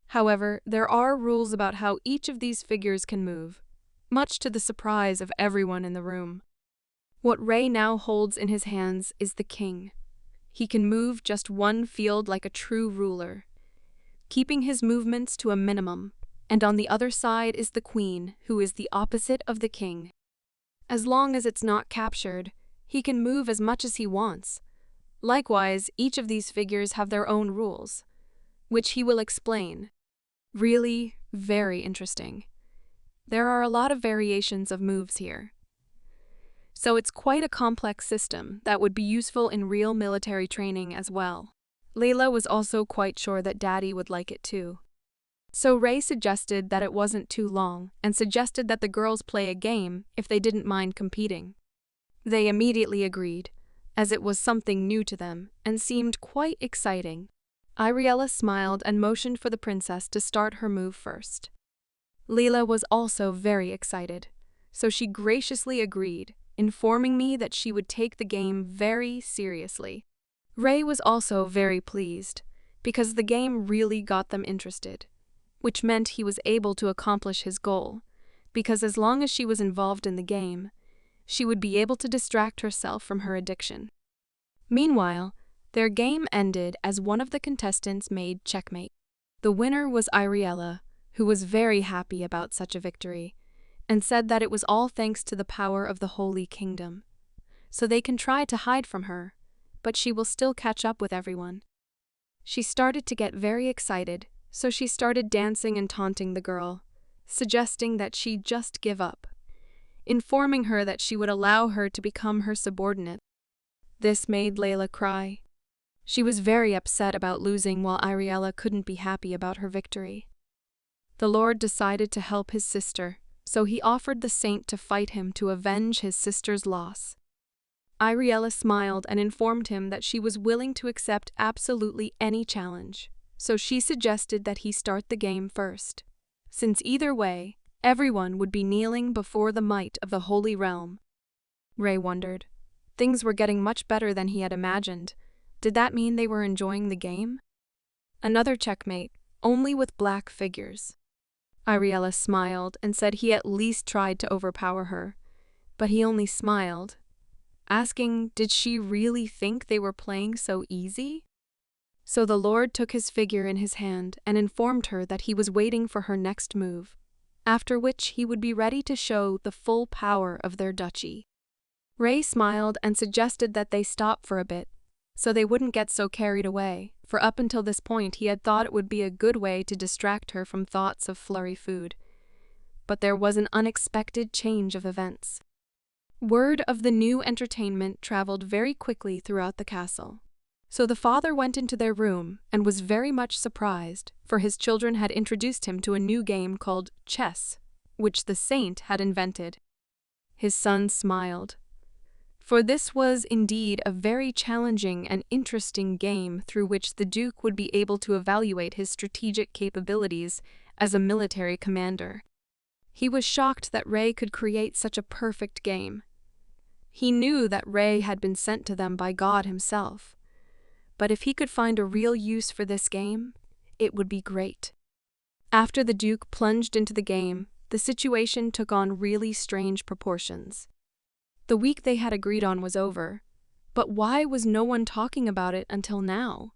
However, there are rules about how each of these figures can move, much to the surprise of everyone in the room. What Ray now holds in his hands is the king. He can move just one field like a true ruler, keeping his movements to a minimum, and on the other side is the queen, who is the opposite of the king. As long as it's not captured, he can move as much as he wants. Likewise, each of these figures have their own rules, which he will explain. Really, very interesting. There are a lot of variations of moves here. So it's quite a complex system that would be useful in real military training as well. Layla was also quite sure that Daddy would like it too. So Ray suggested that it wasn't too long and suggested that the girls play a game if they didn't mind competing. They immediately agreed, as it was something new to them and seemed quite exciting. Ariella smiled and motioned for the princess to start her move first. Layla was also very excited, so she graciously agreed, informing me that she would take the game very seriously. Ray was also very pleased, because the game really got them interested, which meant he was able to accomplish his goal, because as long as she was involved in the game, she would be able to distract herself from her addiction. Meanwhile, their game ended as one of the contestants made checkmate. The winner was Ariella, who was very happy about such a victory, and said that it was all thanks to the power of the Holy Kingdom. So they can try to hide from her, but she will still catch up with everyone. She started to get very excited, so she started dancing and taunting the girl, suggesting that she just give up, informing her that she would allow her to become her subordinate. This made Layla cry. She was very upset about losing while Ariella couldn't be happy about her victory. The Lord decided to help his sister, so he offered the saint to fight him to avenge his sister's loss. Ariella smiled and informed him that she was willing to accept absolutely any challenge, so she suggested that he start the game first, since either way, everyone would be kneeling before the might of the Holy Realm. Ray wondered. Things were getting much better than he had imagined. Did that mean they were enjoying the game? Another checkmate, only with black figures. Ariella smiled and said he at least tried to overpower her, but he only smiled, asking did she really think they were playing so easy? So the Lord took his figure in his hand and informed her that he was waiting for her next move, after which he would be ready to show the full power of their duchy. Ray smiled and suggested that they stop for a bit, so they wouldn't get so carried away, for up until this point he had thought it would be a good way to distract her from thoughts of flurry food. But there was an unexpected change of events. Word of the new entertainment traveled very quickly throughout the castle. So the father went into their room and was very much surprised, for his children had introduced him to a new game called chess, which the saint had invented. His son smiled, for this was indeed a very challenging and interesting game through which the Duke would be able to evaluate his strategic capabilities as a military commander. He was shocked that Ray could create such a perfect game. He knew that Ray had been sent to them by God himself, but if he could find a real use for this game, it would be great. After the Duke plunged into the game, the situation took on really strange proportions. The week they had agreed on was over, but why was no one talking about it until now?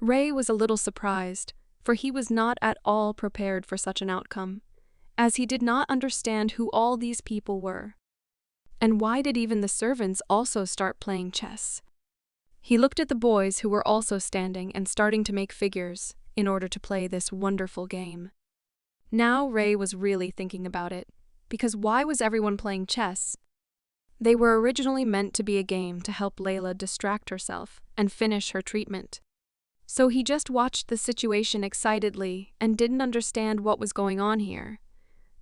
Ray was a little surprised, for he was not at all prepared for such an outcome, as he did not understand who all these people were. And why did even the servants also start playing chess? He looked at the boys who were also standing and starting to make figures in order to play this wonderful game. Now Ray was really thinking about it, because why was everyone playing chess? They were originally meant to be a game to help Layla distract herself and finish her treatment. So he just watched the situation excitedly and didn't understand what was going on here,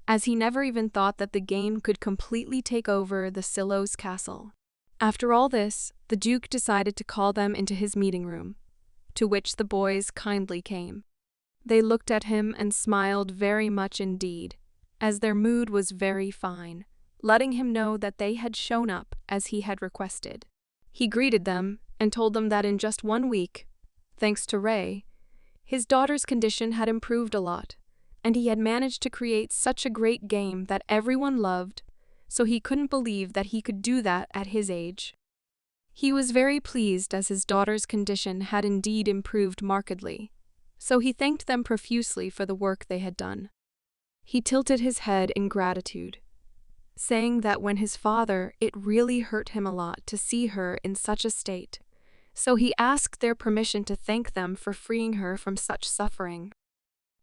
as he never even thought that the game could completely take over the Silos castle. After all this, the Duke decided to call them into his meeting room, to which the boys kindly came. They looked at him and smiled very much indeed, as their mood was very fine, letting him know that they had shown up as he had requested. He greeted them and told them that in just 1 week, thanks to Ray, his daughter's condition had improved a lot, and he had managed to create such a great game that everyone loved, so he couldn't believe that he could do that at his age. He was very pleased as his daughter's condition had indeed improved markedly, so he thanked them profusely for the work they had done. He tilted his head in gratitude, saying that when his father, it really hurt him a lot to see her in such a state, so he asked their permission to thank them for freeing her from such suffering.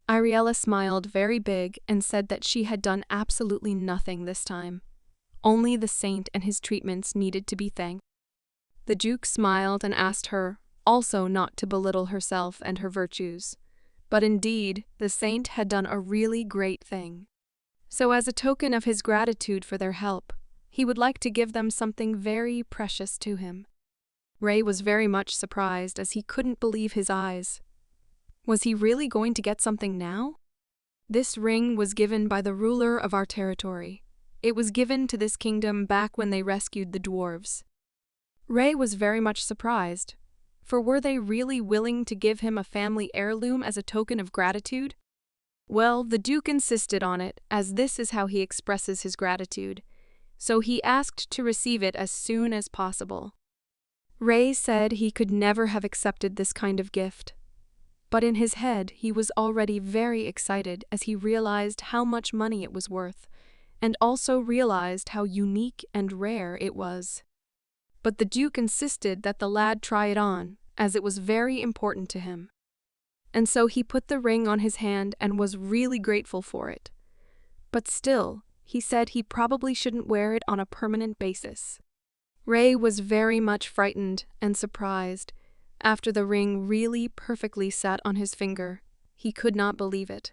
Ariella smiled very big and said that she had done absolutely nothing this time. Only the saint and his treatments needed to be thanked. The Duke smiled and asked her also not to belittle herself and her virtues, but indeed, the saint had done a really great thing. So as a token of his gratitude for their help, he would like to give them something very precious to him. Ray was very much surprised as he couldn't believe his eyes. Was he really going to get something now? This ring was given by the ruler of our territory. It was given to this kingdom back when they rescued the dwarves. Ray was very much surprised, for were they really willing to give him a family heirloom as a token of gratitude? Well, the Duke insisted on it, as this is how he expresses his gratitude, so he asked to receive it as soon as possible. Ray said he could never have accepted this kind of gift, but in his head he was already very excited as he realized how much money it was worth, and also realized how unique and rare it was. But the Duke insisted that the lad try it on, as it was very important to him. And so he put the ring on his hand and was really grateful for it. But still, he said he probably shouldn't wear it on a permanent basis. Ray was very much frightened and surprised. After the ring really perfectly sat on his finger, he could not believe it.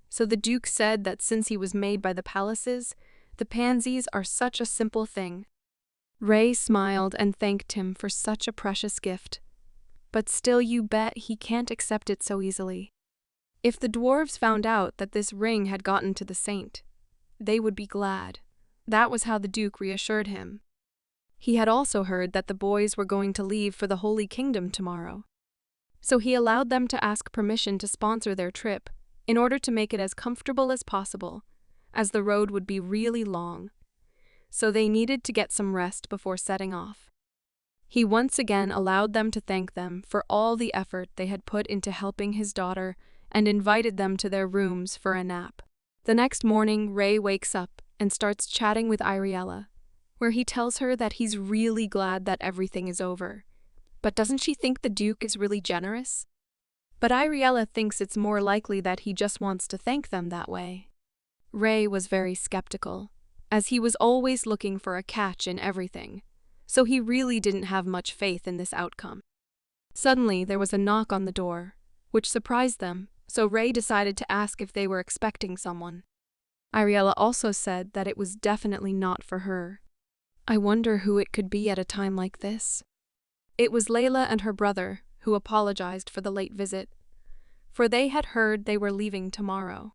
So the Duke said that since he was made by the palaces, the pansies are such a simple thing. Ray smiled and thanked him for such a precious gift. But still you bet he can't accept it so easily. If the dwarves found out that this ring had gotten to the saint, they would be glad. That was how the Duke reassured him. He had also heard that the boys were going to leave for the Holy Kingdom tomorrow. So he allowed them to ask permission to sponsor their trip in order to make it as comfortable as possible, as the road would be really long. So they needed to get some rest before setting off. He once again allowed them to thank them for all the effort they had put into helping his daughter and invited them to their rooms for a nap. The next morning, Ray wakes up and starts chatting with Ariella, where he tells her that he's really glad that everything is over. But doesn't she think the Duke is really generous? But Ariella thinks it's more likely that he just wants to thank them that way. Ray was very skeptical, as he was always looking for a catch in everything, so he really didn't have much faith in this outcome. Suddenly, there was a knock on the door, which surprised them, so Ray decided to ask if they were expecting someone. Ariella also said that it was definitely not for her. I wonder who it could be at a time like this. It was Layla and her brother who apologized for the late visit, for they had heard they were leaving tomorrow.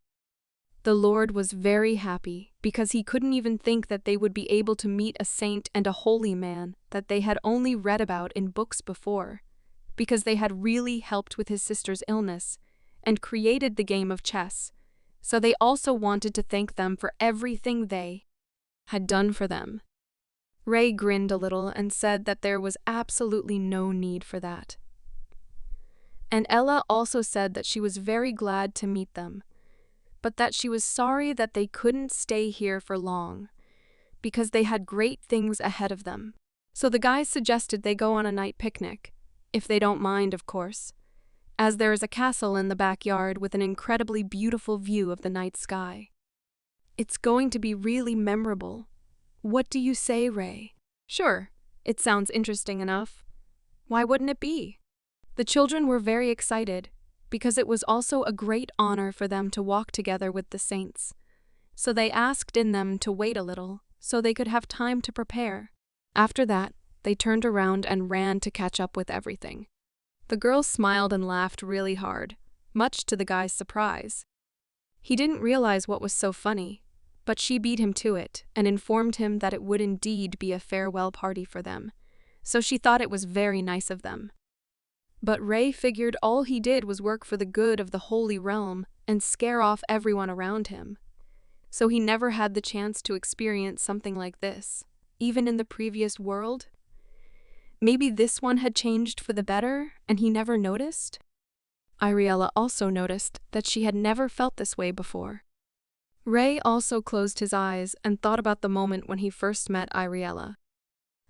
The Lord was very happy because he couldn't even think that they would be able to meet a saint and a holy man that they had only read about in books before, because they had really helped with his sister's illness and created the game of chess, so they also wanted to thank them for everything they had done for them. Ray grinned a little and said that there was absolutely no need for that. And Ella also said that she was very glad to meet them, but that she was sorry that they couldn't stay here for long, because they had great things ahead of them. So the guys suggested they go on a night picnic, if they don't mind, of course, as there is a castle in the backyard with an incredibly beautiful view of the night sky. It's going to be really memorable. What do you say, Ray? Sure, it sounds interesting enough. Why wouldn't it be? The children were very excited, because it was also a great honor for them to walk together with the saints. So they asked in them to wait a little, so they could have time to prepare. After that, they turned around and ran to catch up with everything. The girl smiled and laughed really hard, much to the guy's surprise. He didn't realize what was so funny, but she beat him to it and informed him that it would indeed be a farewell party for them, so she thought it was very nice of them. But Ray figured all he did was work for the good of the Holy Realm and scare off everyone around him. So he never had the chance to experience something like this, even in the previous world. Maybe this one had changed for the better and he never noticed? Iriella also noticed that she had never felt this way before. Ray also closed his eyes and thought about the moment when he first met Iriella.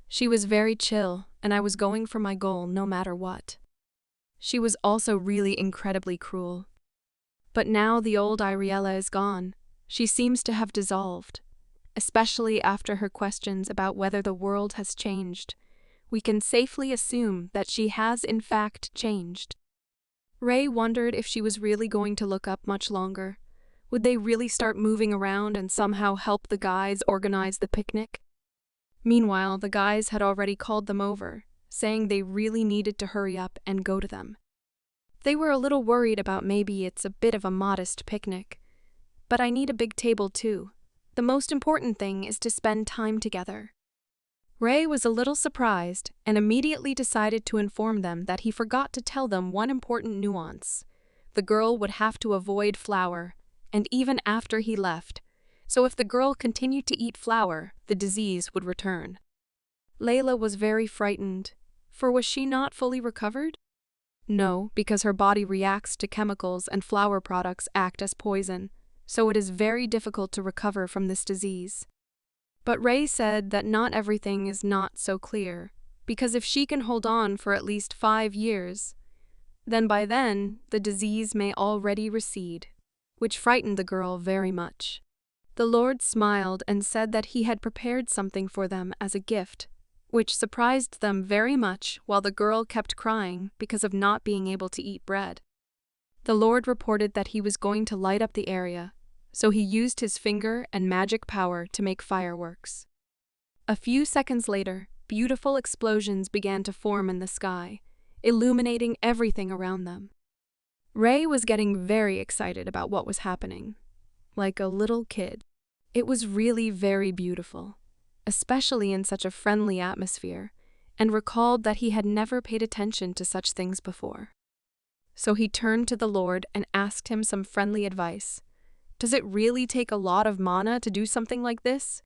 She was very chill, and I was going for my goal no matter what. She was also really incredibly cruel. But now the old Iriella is gone. She seems to have dissolved, especially after her questions about whether the world has changed. We can safely assume that she has in fact changed. Ray wondered if she was really going to look up much longer. Would they really start moving around and somehow help the guys organize the picnic? Meanwhile, the guys had already called them over, saying they really needed to hurry up and go to them. They were a little worried about maybe it's a bit of a modest picnic. But I need a big table too. The most important thing is to spend time together. Ray was a little surprised and immediately decided to inform them that he forgot to tell them one important nuance. The girl would have to avoid flour, and even after he left, so if the girl continued to eat flour, the disease would return. Layla was very frightened, for was she not fully recovered? No, because her body reacts to chemicals and flour products act as poison, so it is very difficult to recover from this disease. But Ray said that not everything is not so clear, because if she can hold on for at least 5 years, then by then the disease may already recede, which frightened the girl very much. The Lord smiled and said that he had prepared something for them as a gift, which surprised them very much while the girl kept crying because of not being able to eat bread. The Lord reported that he was going to light up the area, so he used his finger and magic power to make fireworks. A few seconds later, beautiful explosions began to form in the sky, illuminating everything around them. Ray was getting very excited about what was happening, like a little kid. It was really very beautiful, especially in such a friendly atmosphere, and recalled that he had never paid attention to such things before. So he turned to the Lord and asked him some friendly advice. Does it really take a lot of mana to do something like this?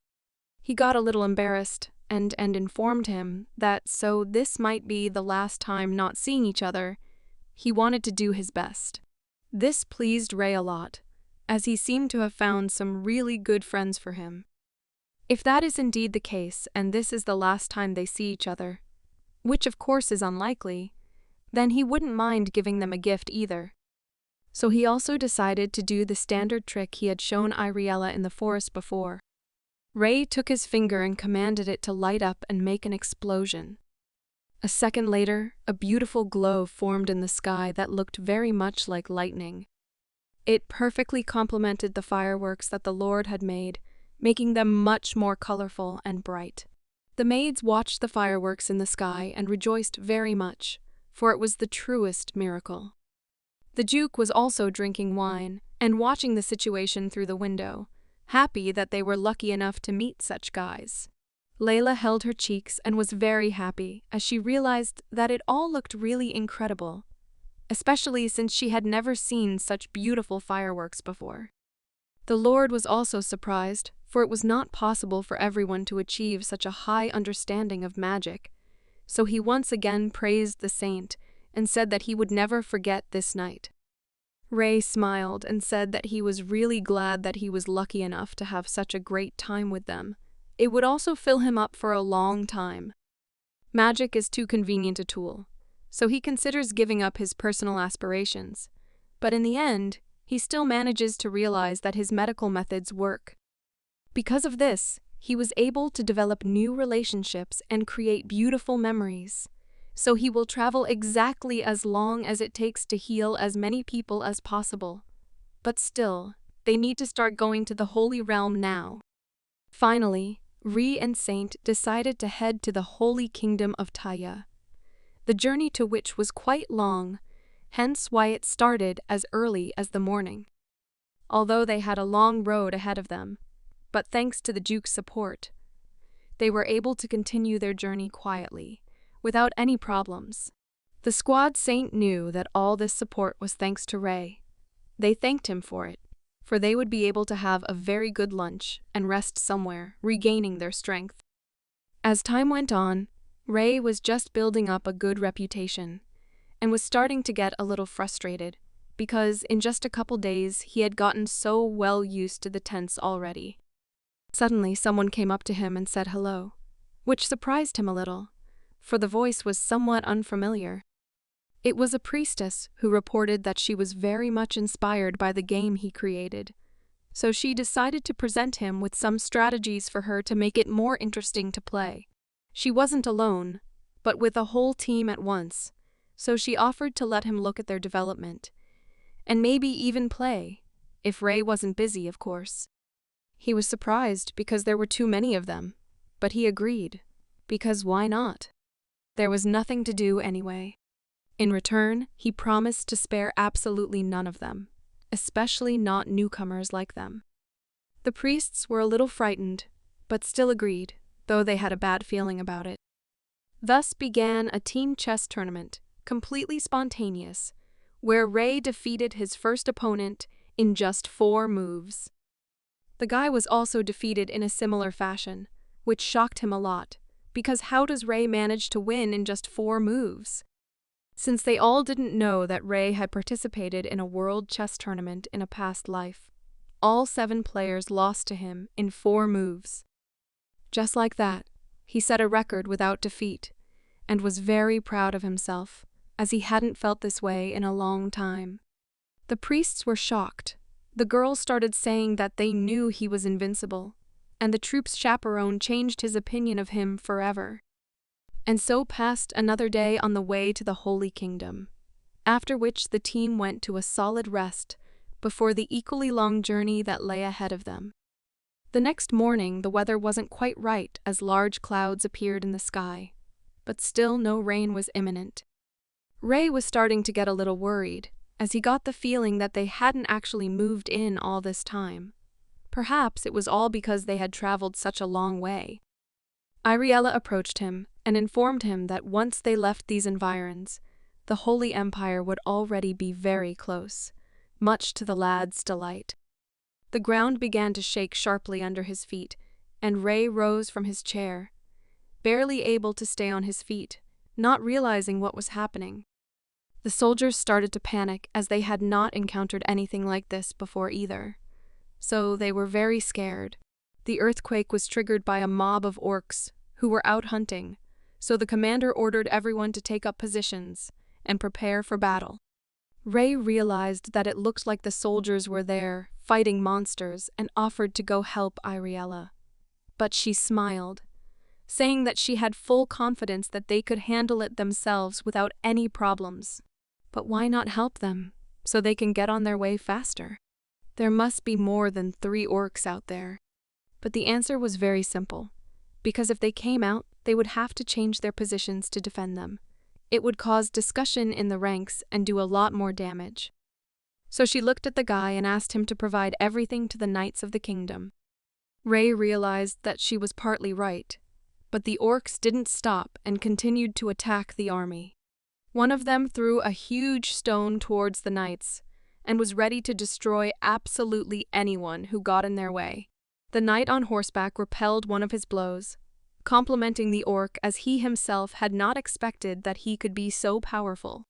He got a little embarrassed and informed him that so this might be the last time not seeing each other, he wanted to do his best. This pleased Ray a lot, as he seemed to have found some really good friends for him. If that is indeed the case and this is the last time they see each other, which of course is unlikely, then he wouldn't mind giving them a gift either. So he also decided to do the standard trick he had shown Iriella in the forest before. Ray took his finger and commanded it to light up and make an explosion. A second later, a beautiful glow formed in the sky that looked very much like lightning. It perfectly complemented the fireworks that the Lord had made, making them much more colorful and bright. The maids watched the fireworks in the sky and rejoiced very much, for it was the truest miracle. The Duke was also drinking wine and watching the situation through the window, happy that they were lucky enough to meet such guys. Layla held her cheeks and was very happy as she realized that it all looked really incredible, especially since she had never seen such beautiful fireworks before. The Lord was also surprised, for it was not possible for everyone to achieve such a high understanding of magic. So he once again praised the saint and said that he would never forget this night. Rei smiled and said that he was really glad that he was lucky enough to have such a great time with them. It would also fill him up for a long time. Magic is too convenient a tool, so he considers giving up his personal aspirations. But in the end, he still manages to realize that his medical methods work. Because of this, he was able to develop new relationships and create beautiful memories. So he will travel exactly as long as it takes to heal as many people as possible. But still, they need to start going to the Holy Realm now. Finally, Rei and Saint decided to head to the Holy Kingdom of Taya, the journey to which was quite long, hence why it started as early as the morning. Although they had a long road ahead of them, but thanks to the Duke's support, they were able to continue their journey quietly, without any problems. The squad Saint knew that all this support was thanks to Rei. They thanked him for it, for they would be able to have a very good lunch and rest somewhere, regaining their strength. As time went on, Rei was just building up a good reputation, and was starting to get a little frustrated, because in just a couple days he had gotten so well used to the tents already. Suddenly someone came up to him and said hello, which surprised him a little, for the voice was somewhat unfamiliar. It was a priestess who reported that she was very much inspired by the game he created, so she decided to present him with some strategies for her to make it more interesting to play. She wasn't alone, but with a whole team at once, so she offered to let him look at their development, and maybe even play, if Rei wasn't busy, of course. He was surprised because there were too many of them, but he agreed, because why not? There was nothing to do anyway. In return, he promised to spare absolutely none of them, especially not newcomers like them. The priests were a little frightened, but still agreed, though they had a bad feeling about it. Thus began a team chess tournament, completely spontaneous, where Rei defeated his first opponent in just 4 moves. The guy was also defeated in a similar fashion, which shocked him a lot, because how does Rei manage to win in just 4 moves? Since they all didn't know that Rei had participated in a world chess tournament in a past life, all 7 players lost to him in 4 moves. Just like that, he set a record without defeat, and was very proud of himself, as he hadn't felt this way in a long time. The priests were shocked. The girls started saying that they knew he was invincible, and the troop's chaperone changed his opinion of him forever. And so passed another day on the way to the Holy Kingdom, after which the team went to a solid rest before the equally long journey that lay ahead of them. The next morning the weather wasn't quite right as large clouds appeared in the sky, but still no rain was imminent. Rei was starting to get a little worried, as he got the feeling that they hadn't actually moved in all this time. Perhaps it was all because they had traveled such a long way. Iriella approached him and informed him that once they left these environs, the Holy Empire would already be very close, much to the lad's delight. The ground began to shake sharply under his feet, and Rei rose from his chair, barely able to stay on his feet, not realizing what was happening. The soldiers started to panic as they had not encountered anything like this before either. So they were very scared. The earthquake was triggered by a mob of orcs who were out hunting, so the commander ordered everyone to take up positions and prepare for battle. Rei realized that it looked like the soldiers were there, fighting monsters, and offered to go help Iriella. But she smiled, saying that she had full confidence that they could handle it themselves without any problems. But why not help them, so they can get on their way faster? There must be more than 3 orcs out there. But the answer was very simple, because if they came out, they would have to change their positions to defend them. It would cause discussion in the ranks and do a lot more damage. So she looked at the guy and asked him to provide everything to the knights of the kingdom. Rei realized that she was partly right, but the orcs didn't stop and continued to attack the army. One of them threw a huge stone towards the knights, and was ready to destroy absolutely anyone who got in their way. The knight on horseback repelled one of his blows, complimenting the orc as he himself had not expected that he could be so powerful.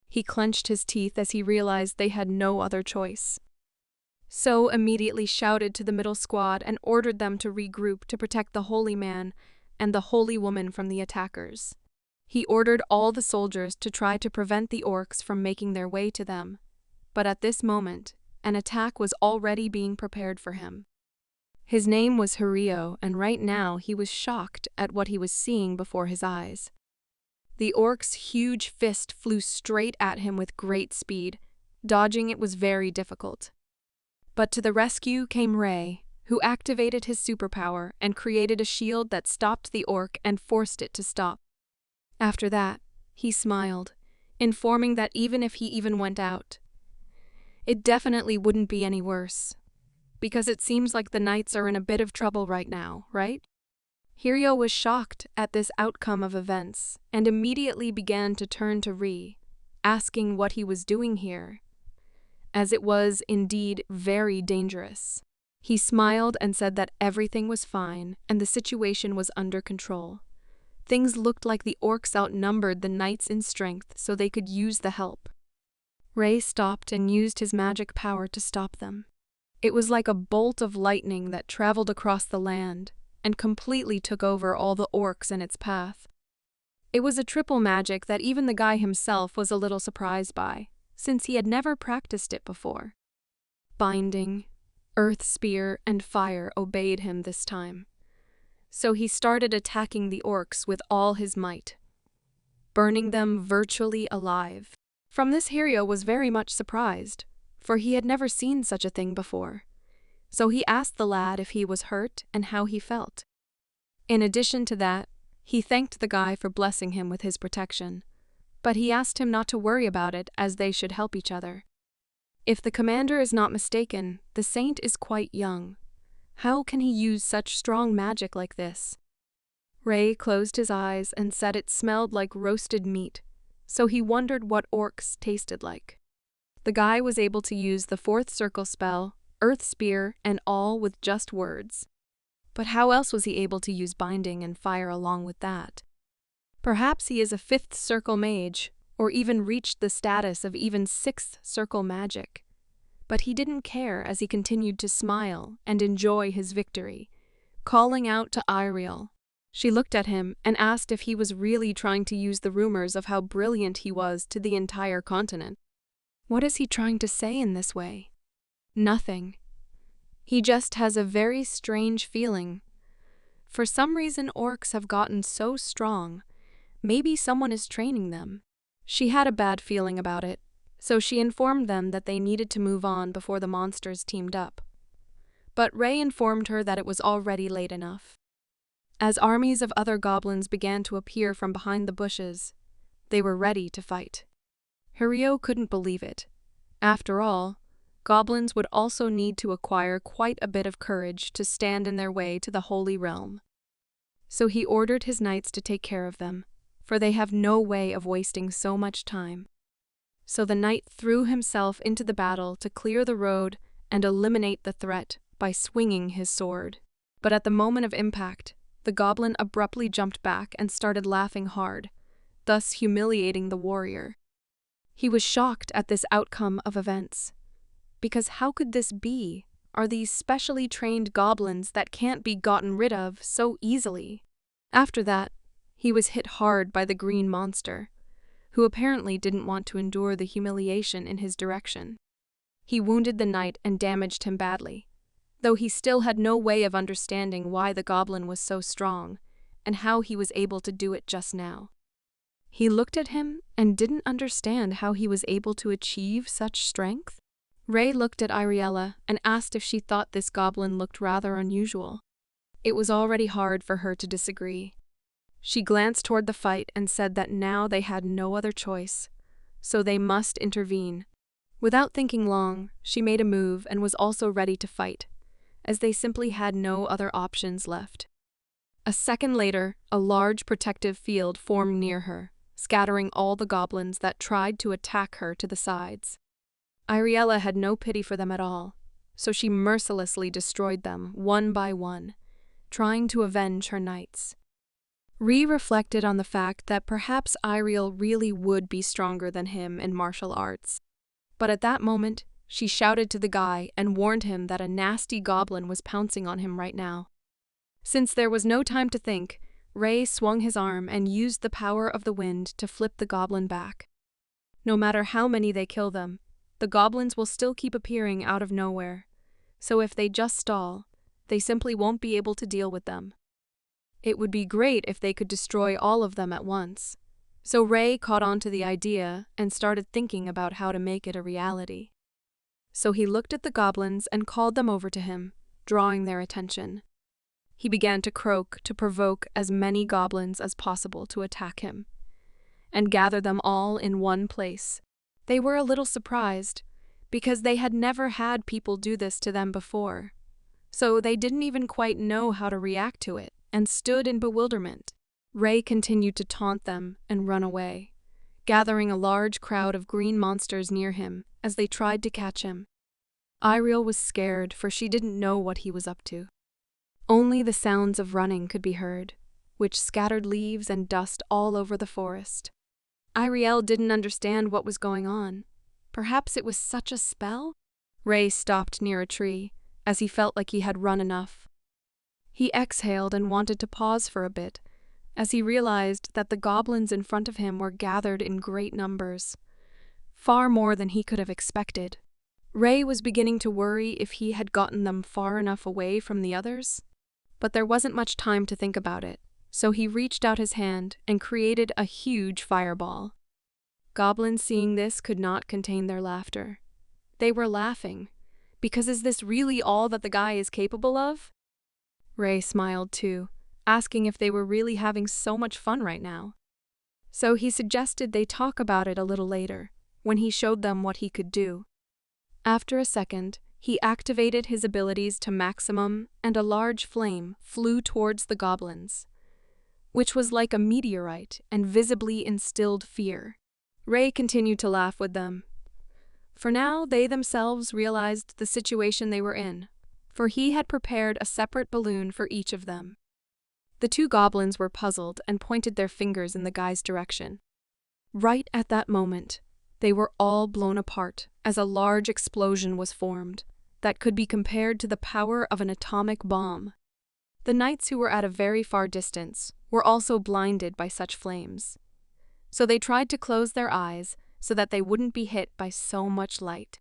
He clenched his teeth as he realized they had no other choice. So immediately shouted to the middle squad and ordered them to regroup to protect the holy man and the holy woman from the attackers. He ordered all the soldiers to try to prevent the orcs from making their way to them, but at this moment, an attack was already being prepared for him. His name was Hirio, and right now he was shocked at what he was seeing before his eyes. The orc's huge fist flew straight at him with great speed. Dodging it was very difficult. But to the rescue came Rei, who activated his superpower and created a shield that stopped the orc and forced it to stop. After that, he smiled, informing that even if he even went out, it definitely wouldn't be any worse. Because it seems like the knights are in a bit of trouble right now, right? Hirio was shocked at this outcome of events and immediately began to turn to Ri, asking what he was doing here, as it was indeed very dangerous. He smiled and said that everything was fine and the situation was under control. Things looked like the orcs outnumbered the knights in strength, so they could use the help. Rei stopped and used his magic power to stop them. It was like a bolt of lightning that traveled across the land and completely took over all the orcs in its path. It was a triple magic that even the guy himself was a little surprised by, since he had never practiced it before. Binding, Earth Spear, and Fire obeyed him this time. So he started attacking the orcs with all his might, burning them virtually alive. From this, Hirio was very much surprised, for he had never seen such a thing before. So he asked the lad if he was hurt and how he felt. In addition to that, he thanked the guy for blessing him with his protection, but he asked him not to worry about it as they should help each other. If the commander is not mistaken, the saint is quite young. How can he use such strong magic like this? Rei closed his eyes and said it smelled like roasted meat, so he wondered what orcs tasted like. The guy was able to use the fourth circle spell, Earth Spear, and all with just words. But how else was he able to use binding and fire along with that? Perhaps he is a fifth circle mage, or even reached the status of even sixth circle magic. But he didn't care as he continued to smile and enjoy his victory, calling out to Iriel. She looked at him and asked if he was really trying to use the rumors of how brilliant he was to the entire continent. What is he trying to say in this way? Nothing. He just has a very strange feeling. For some reason, orcs have gotten so strong. Maybe someone is training them. She had a bad feeling about it, so she informed them that they needed to move on before the monsters teamed up. But Rei informed her that it was already late enough. As armies of other goblins began to appear from behind the bushes, they were ready to fight. Hirio couldn't believe it. After all, goblins would also need to acquire quite a bit of courage to stand in their way to the Holy Realm. So he ordered his knights to take care of them, for they have no way of wasting so much time. So the knight threw himself into the battle to clear the road and eliminate the threat by swinging his sword. But at the moment of impact, the goblin abruptly jumped back and started laughing hard, thus humiliating the warrior. He was shocked at this outcome of events. Because how could this be? Are these specially trained goblins that can't be gotten rid of so easily? After that, he was hit hard by the green monster, who apparently didn't want to endure the humiliation in his direction. He wounded the knight and damaged him badly, though he still had no way of understanding why the goblin was so strong and how he was able to do it just now. He looked at him and didn't understand how he was able to achieve such strength. Rei looked at Iriella and asked if she thought this goblin looked rather unusual. It was already hard for her to disagree. She glanced toward the fight and said that now they had no other choice, so they must intervene. Without thinking long, she made a move and was also ready to fight, as they simply had no other options left. A second later, a large protective field formed near her, scattering all the goblins that tried to attack her to the sides. Iriela had no pity for them at all, so she mercilessly destroyed them one by one, trying to avenge her knights. Ree reflected on the fact that perhaps Iriel really would be stronger than him in martial arts. But at that moment, she shouted to the guy and warned him that a nasty goblin was pouncing on him right now. Since there was no time to think, Ray swung his arm and used the power of the wind to flip the goblin back. No matter how many they kill them, the goblins will still keep appearing out of nowhere, so if they just stall, they simply won't be able to deal with them. It would be great if they could destroy all of them at once. So Ray caught on to the idea and started thinking about how to make it a reality. So he looked at the goblins and called them over to him, drawing their attention. He began to croak to provoke as many goblins as possible to attack him, and gather them all in one place. They were a little surprised, because they had never had people do this to them before, so they didn't even quite know how to react to it, and stood in bewilderment. Ray continued to taunt them and run away, gathering a large crowd of green monsters near him as they tried to catch him. Iriel was scared, for she didn't know what he was up to. Only the sounds of running could be heard, which scattered leaves and dust all over the forest. Iriel didn't understand what was going on. Perhaps it was such a spell? Ray stopped near a tree, as he felt like he had run enough. He exhaled and wanted to pause for a bit, as he realized that the goblins in front of him were gathered in great numbers, far more than he could have expected. Ray was beginning to worry if he had gotten them far enough away from the others, but there wasn't much time to think about it, so he reached out his hand and created a huge fireball. Goblins seeing this could not contain their laughter. They were laughing, because is this really all that the guy is capable of? Ray smiled too, asking if they were really having so much fun right now. So he suggested they talk about it a little later, when he showed them what he could do. After a second, he activated his abilities to maximum and a large flame flew towards the goblins, which was like a meteorite and visibly instilled fear. Ray continued to laugh with them. For now, they themselves realized the situation they were in, for he had prepared a separate balloon for each of them. The two goblins were puzzled and pointed their fingers in the guy's direction. Right at that moment, they were all blown apart as a large explosion was formed that could be compared to the power of an atomic bomb. The knights who were at a very far distance were also blinded by such flames, so they tried to close their eyes so that they wouldn't be hit by so much light.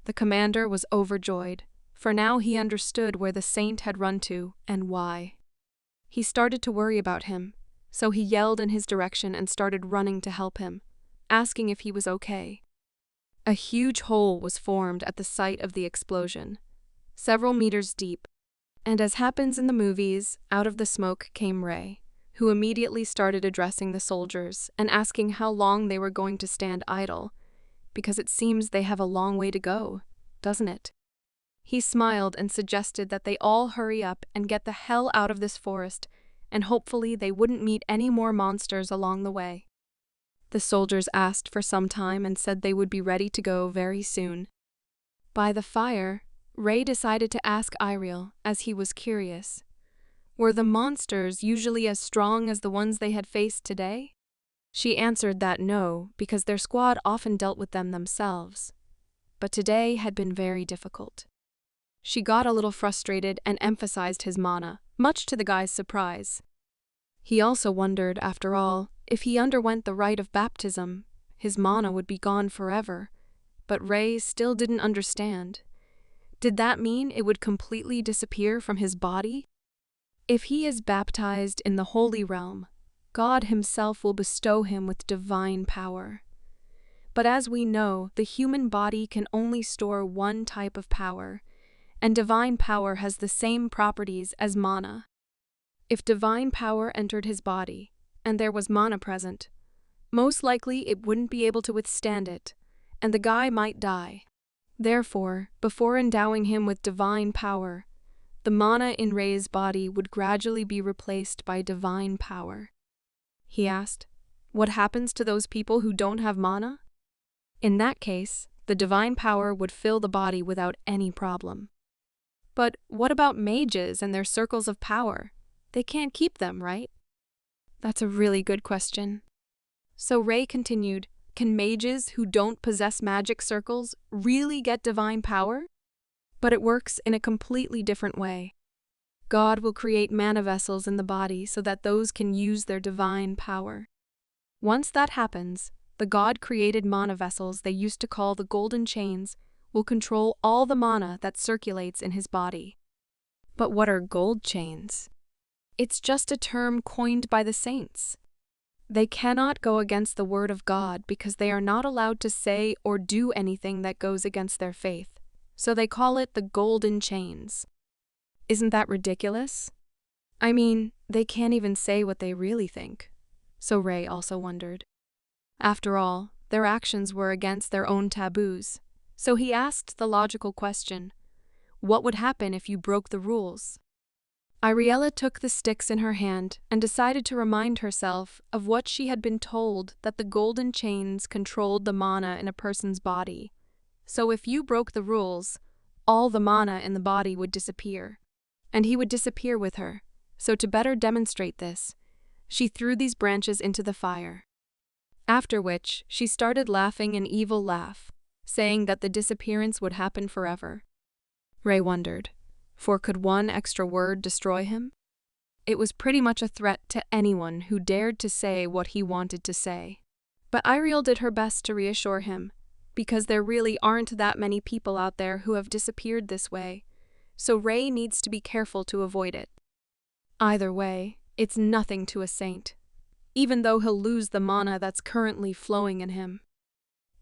The commander was overjoyed, for now he understood where the saint had run to and why. He started to worry about him, so he yelled in his direction and started running to help him, asking if he was okay. A huge hole was formed at the site of the explosion, several meters deep, and as happens in the movies, out of the smoke came Ray, who immediately started addressing the soldiers and asking how long they were going to stand idle, because it seems they have a long way to go, doesn't it? He smiled and suggested that they all hurry up and get the hell out of this forest, and hopefully they wouldn't meet any more monsters along the way. The soldiers asked for some time and said they would be ready to go very soon. By the fire, Ray decided to ask Iriel, as he was curious. Were the monsters usually as strong as the ones they had faced today? She answered that no, because their squad often dealt with them themselves. But today had been very difficult. She got a little frustrated and emphasized his mana, much to the guy's surprise. He also wondered, after all, if he underwent the rite of baptism, his mana would be gone forever. But Ray still didn't understand. Did that mean it would completely disappear from his body? If he is baptized in the Holy Realm, God himself will bestow him with divine power. But as we know, the human body can only store one type of power, and divine power has the same properties as mana. If divine power entered his body, and there was mana present, most likely it wouldn't be able to withstand it, and the guy might die. Therefore, before endowing him with divine power, the mana in Ray's body would gradually be replaced by divine power. He asked, what happens to those people who don't have mana? In that case, the divine power would fill the body without any problem. But what about mages and their circles of power? They can't keep them, right? That's a really good question. So Rei continued, can mages who don't possess magic circles really get divine power? But it works in a completely different way. God will create mana vessels in the body so that those can use their divine power. Once that happens, the God-created mana vessels they used to call the golden chains will control all the mana that circulates in his body. But what are gold chains? It's just a term coined by the saints. They cannot go against the word of God because they are not allowed to say or do anything that goes against their faith, so they call it the golden chains. Isn't that ridiculous? I mean, they can't even say what they really think. So Rei also wondered. After all, their actions were against their own taboos, so he asked the logical question, what would happen if you broke the rules? Iriella took the sticks in her hand and decided to remind herself of what she had been told, that the golden chains controlled the mana in a person's body. So if you broke the rules, all the mana in the body would disappear, and he would disappear with her. So to better demonstrate this, she threw these branches into the fire. After which, she started laughing an evil laugh, saying that the disappearance would happen forever. Rei wondered, for could one extra word destroy him? It was pretty much a threat to anyone who dared to say what he wanted to say. But Iriel did her best to reassure him, because there really aren't that many people out there who have disappeared this way, so Rei needs to be careful to avoid it. Either way, it's nothing to a saint, even though he'll lose the mana that's currently flowing in him.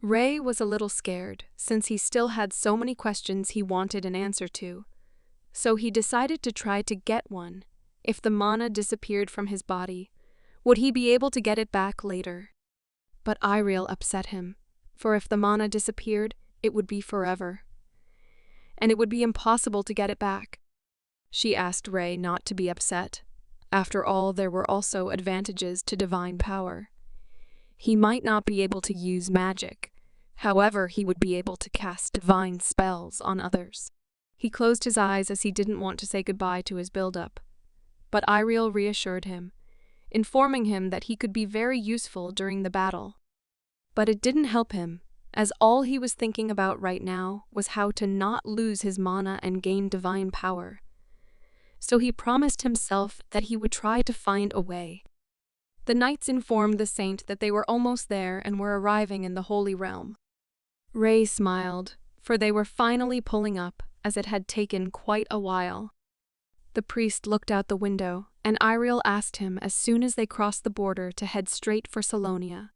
Rei was a little scared, since he still had so many questions he wanted an answer to, so he decided to try to get one. If the mana disappeared from his body, would he be able to get it back later? But Iriel upset him, for if the mana disappeared, it would be forever, and it would be impossible to get it back. She asked Rei not to be upset. After all, there were also advantages to divine power. He might not be able to use magic, however, he would be able to cast divine spells on others. He closed his eyes as he didn't want to say goodbye to his build-up. But Iriel reassured him, informing him that he could be very useful during the battle. But it didn't help him, as all he was thinking about right now was how to not lose his mana and gain divine power. So he promised himself that he would try to find a way. The knights informed the saint that they were almost there and were arriving in the Holy Realm. Rei smiled, for they were finally pulling up, as it had taken quite a while. The priest looked out the window, and Iriel asked him as soon as they crossed the border to head straight for Salonia.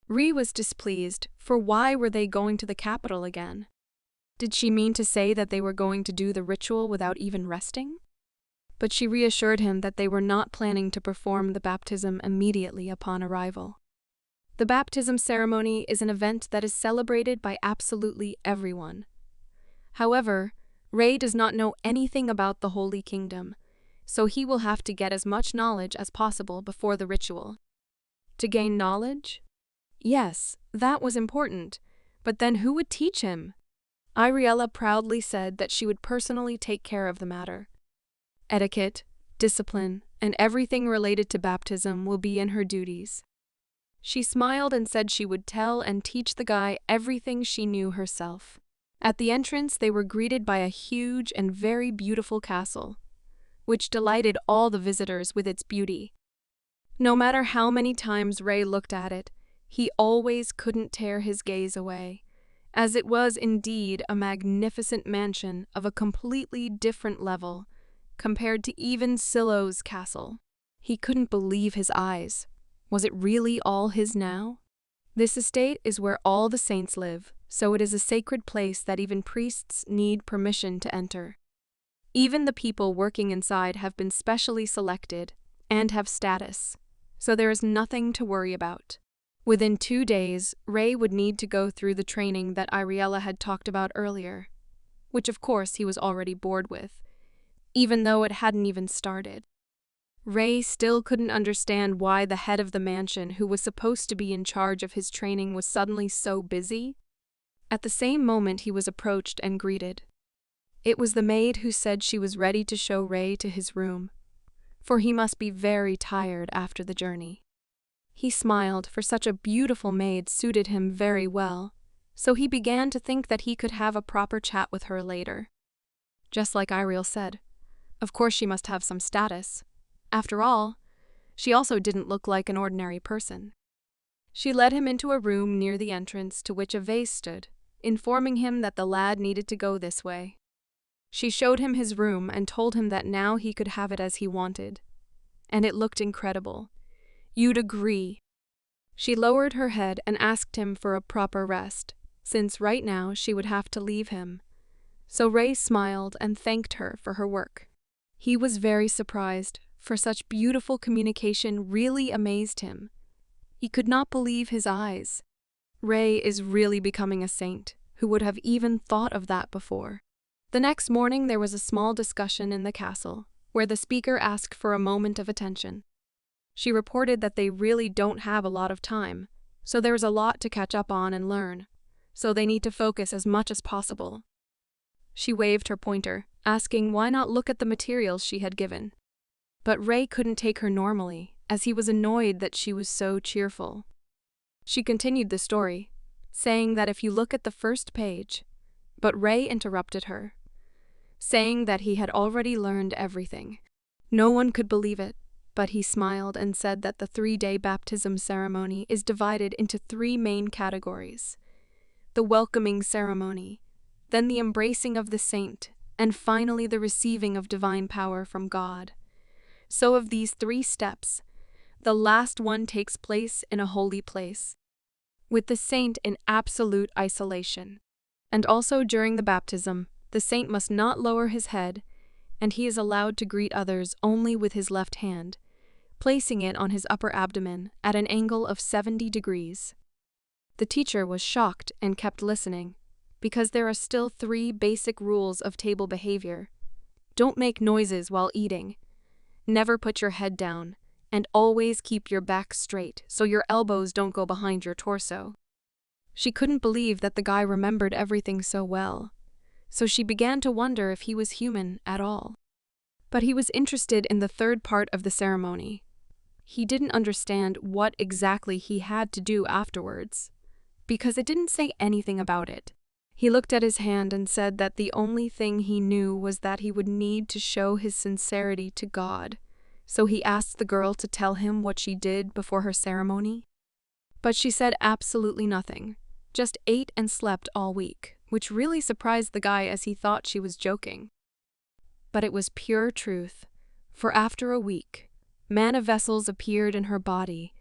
Rei was displeased, for why were they going to the capital again? Did she mean to say that they were going to do the ritual without even resting? But she reassured him that they were not planning to perform the baptism immediately upon arrival. The baptism ceremony is an event that is celebrated by absolutely everyone. However, Rei does not know anything about the Holy Kingdom, so he will have to get as much knowledge as possible before the ritual. To gain knowledge? Yes, that was important, but then who would teach him? Iriella proudly said that she would personally take care of the matter. Etiquette, discipline, and everything related to baptism will be in her duties. She smiled and said she would tell and teach the guy everything she knew herself. At the entrance, they were greeted by a huge and very beautiful castle, which delighted all the visitors with its beauty. No matter how many times Rei looked at it, he always couldn't tear his gaze away, as it was indeed a magnificent mansion of a completely different level compared to even Silo's castle. He couldn't believe his eyes. Was it really all his now? This estate is where all the saints live, so it is a sacred place that even priests need permission to enter. Even the people working inside have been specially selected and have status, so there is nothing to worry about. Within 2 days, Rei would need to go through the training that Iriella had talked about earlier, which of course he was already bored with, even though it hadn't even started. Rei still couldn't understand why the head of the mansion, who was supposed to be in charge of his training, was suddenly so busy. At the same moment he was approached and greeted. It was the maid who said she was ready to show Rei to his room, for he must be very tired after the journey. He smiled, for such a beautiful maid suited him very well, so he began to think that he could have a proper chat with her later. Just like Iriel said, of course she must have some status. After all, she also didn't look like an ordinary person. She led him into a room near the entrance to which a vase stood, informing him that the lad needed to go this way. She showed him his room and told him that now he could have it as he wanted. And it looked incredible. You'd agree. She lowered her head and asked him for a proper rest, since right now she would have to leave him. So Rei smiled and thanked her for her work. He was very surprised, for such beautiful communication really amazed him. He could not believe his eyes. Rei is really becoming a saint. Who would have even thought of that before? The next morning there was a small discussion in the castle, where the speaker asked for a moment of attention. She reported that they really don't have a lot of time, so there's a lot to catch up on and learn, so they need to focus as much as possible. She waved her pointer, asking why not look at the materials she had given. But Rei couldn't take her normally, as he was annoyed that she was so cheerful. She continued the story, saying that if you look at the first page, but Rei interrupted her, saying that he had already learned everything. No one could believe it, but he smiled and said that the 3-day baptism ceremony is divided into 3 main categories: the welcoming ceremony, then the embracing of the saint, and finally the receiving of divine power from God. So of these 3 steps, the last one takes place in a holy place, with the saint in absolute isolation. And also during the baptism, the saint must not lower his head, and he is allowed to greet others only with his left hand, placing it on his upper abdomen at an angle of 70 degrees. The teacher was shocked and kept listening, because there are still 3 basic rules of table behavior. Don't make noises while eating. Never put your head down, and always keep your back straight so your elbows don't go behind your torso. She couldn't believe that the guy remembered everything so well, so she began to wonder if he was human at all. But he was interested in the 3rd part of the ceremony. He didn't understand what exactly he had to do afterwards, because it didn't say anything about it. He looked at his hand and said that the only thing he knew was that he would need to show his sincerity to God, so he asked the girl to tell him what she did before her ceremony. But she said absolutely nothing, just ate and slept all week, which really surprised the guy as he thought she was joking. But it was pure truth, for after a week, manna vessels appeared in her body,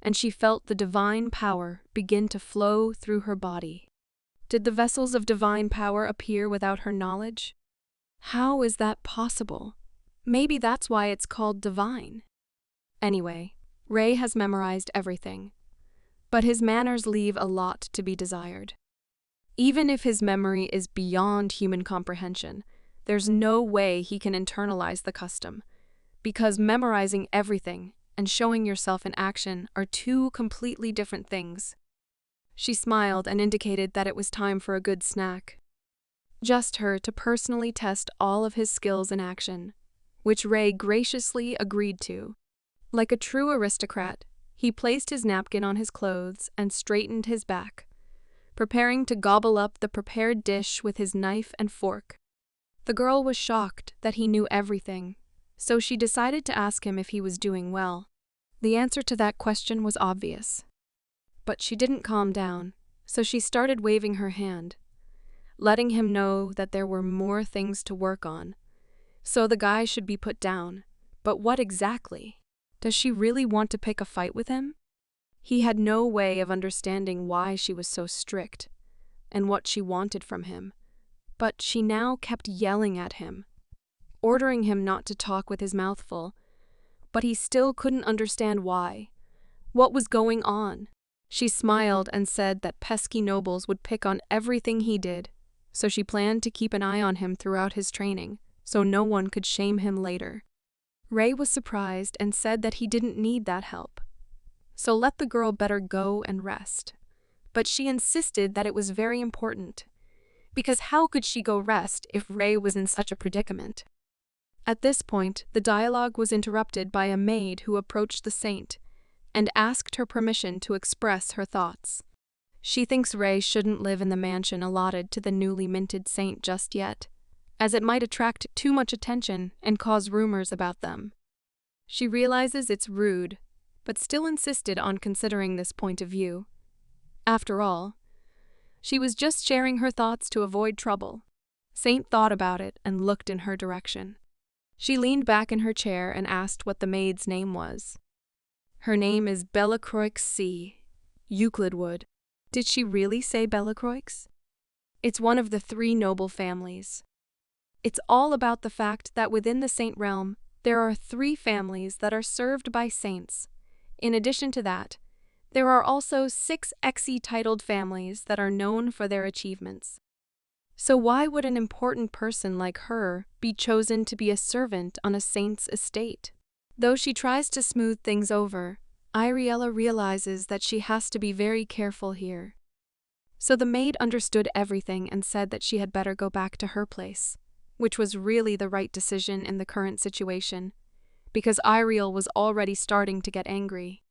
and she felt the divine power begin to flow through her body. Did the vessels of divine power appear without her knowledge? How is that possible? Maybe that's why it's called divine. Anyway, Rei has memorized everything, but his manners leave a lot to be desired. Even if his memory is beyond human comprehension, there's no way he can internalize the custom, because memorizing everything and showing yourself in action are 2 completely different things. She smiled and indicated that it was time for a good snack. Just her to personally test all of his skills in action, which Rei graciously agreed to. Like a true aristocrat, he placed his napkin on his clothes and straightened his back, preparing to gobble up the prepared dish with his knife and fork. The girl was shocked that he knew everything, so she decided to ask him if he was doing well. The answer to that question was obvious. But she didn't calm down, so she started waving her hand, letting him know that there were more things to work on. So the guy should be put down. But what exactly? Does she really want to pick a fight with him? He had no way of understanding why she was so strict and what she wanted from him. But she now kept yelling at him, ordering him not to talk with his mouth full. But he still couldn't understand why. What was going on? She smiled and said that pesky nobles would pick on everything he did, so she planned to keep an eye on him throughout his training, so no one could shame him later. Rei was surprised and said that he didn't need that help, so let the girl better go and rest. but she insisted that it was very important. Because how could she go rest if Rei was in such a predicament? At this point, the dialogue was interrupted by a maid who approached the saint and asked her permission to express her thoughts. She thinks Rei shouldn't live in the mansion allotted to the newly minted saint just yet, as it might attract too much attention and cause rumors about them. She realizes it's rude, but still insisted on considering this point of view. After all, she was just sharing her thoughts to avoid trouble. Saint thought about it and looked in her direction. She leaned back in her chair and asked what the maid's name was. Her name is Belacroix C. Euclid Wood. Did she really say Belacroix? It's one of the 3 noble families. It's all about the fact that within the saint realm, there are 3 families that are served by saints. In addition to that, there are also 6 Exi-titled families that are known for their achievements. So why would an important person like her be chosen to be a servant on a saint's estate? Though she tries to smooth things over, Iriella realizes that she has to be very careful here. So the maid understood everything and said that she had better go back to her place, which was really the right decision in the current situation, because Iriel was already starting to get angry.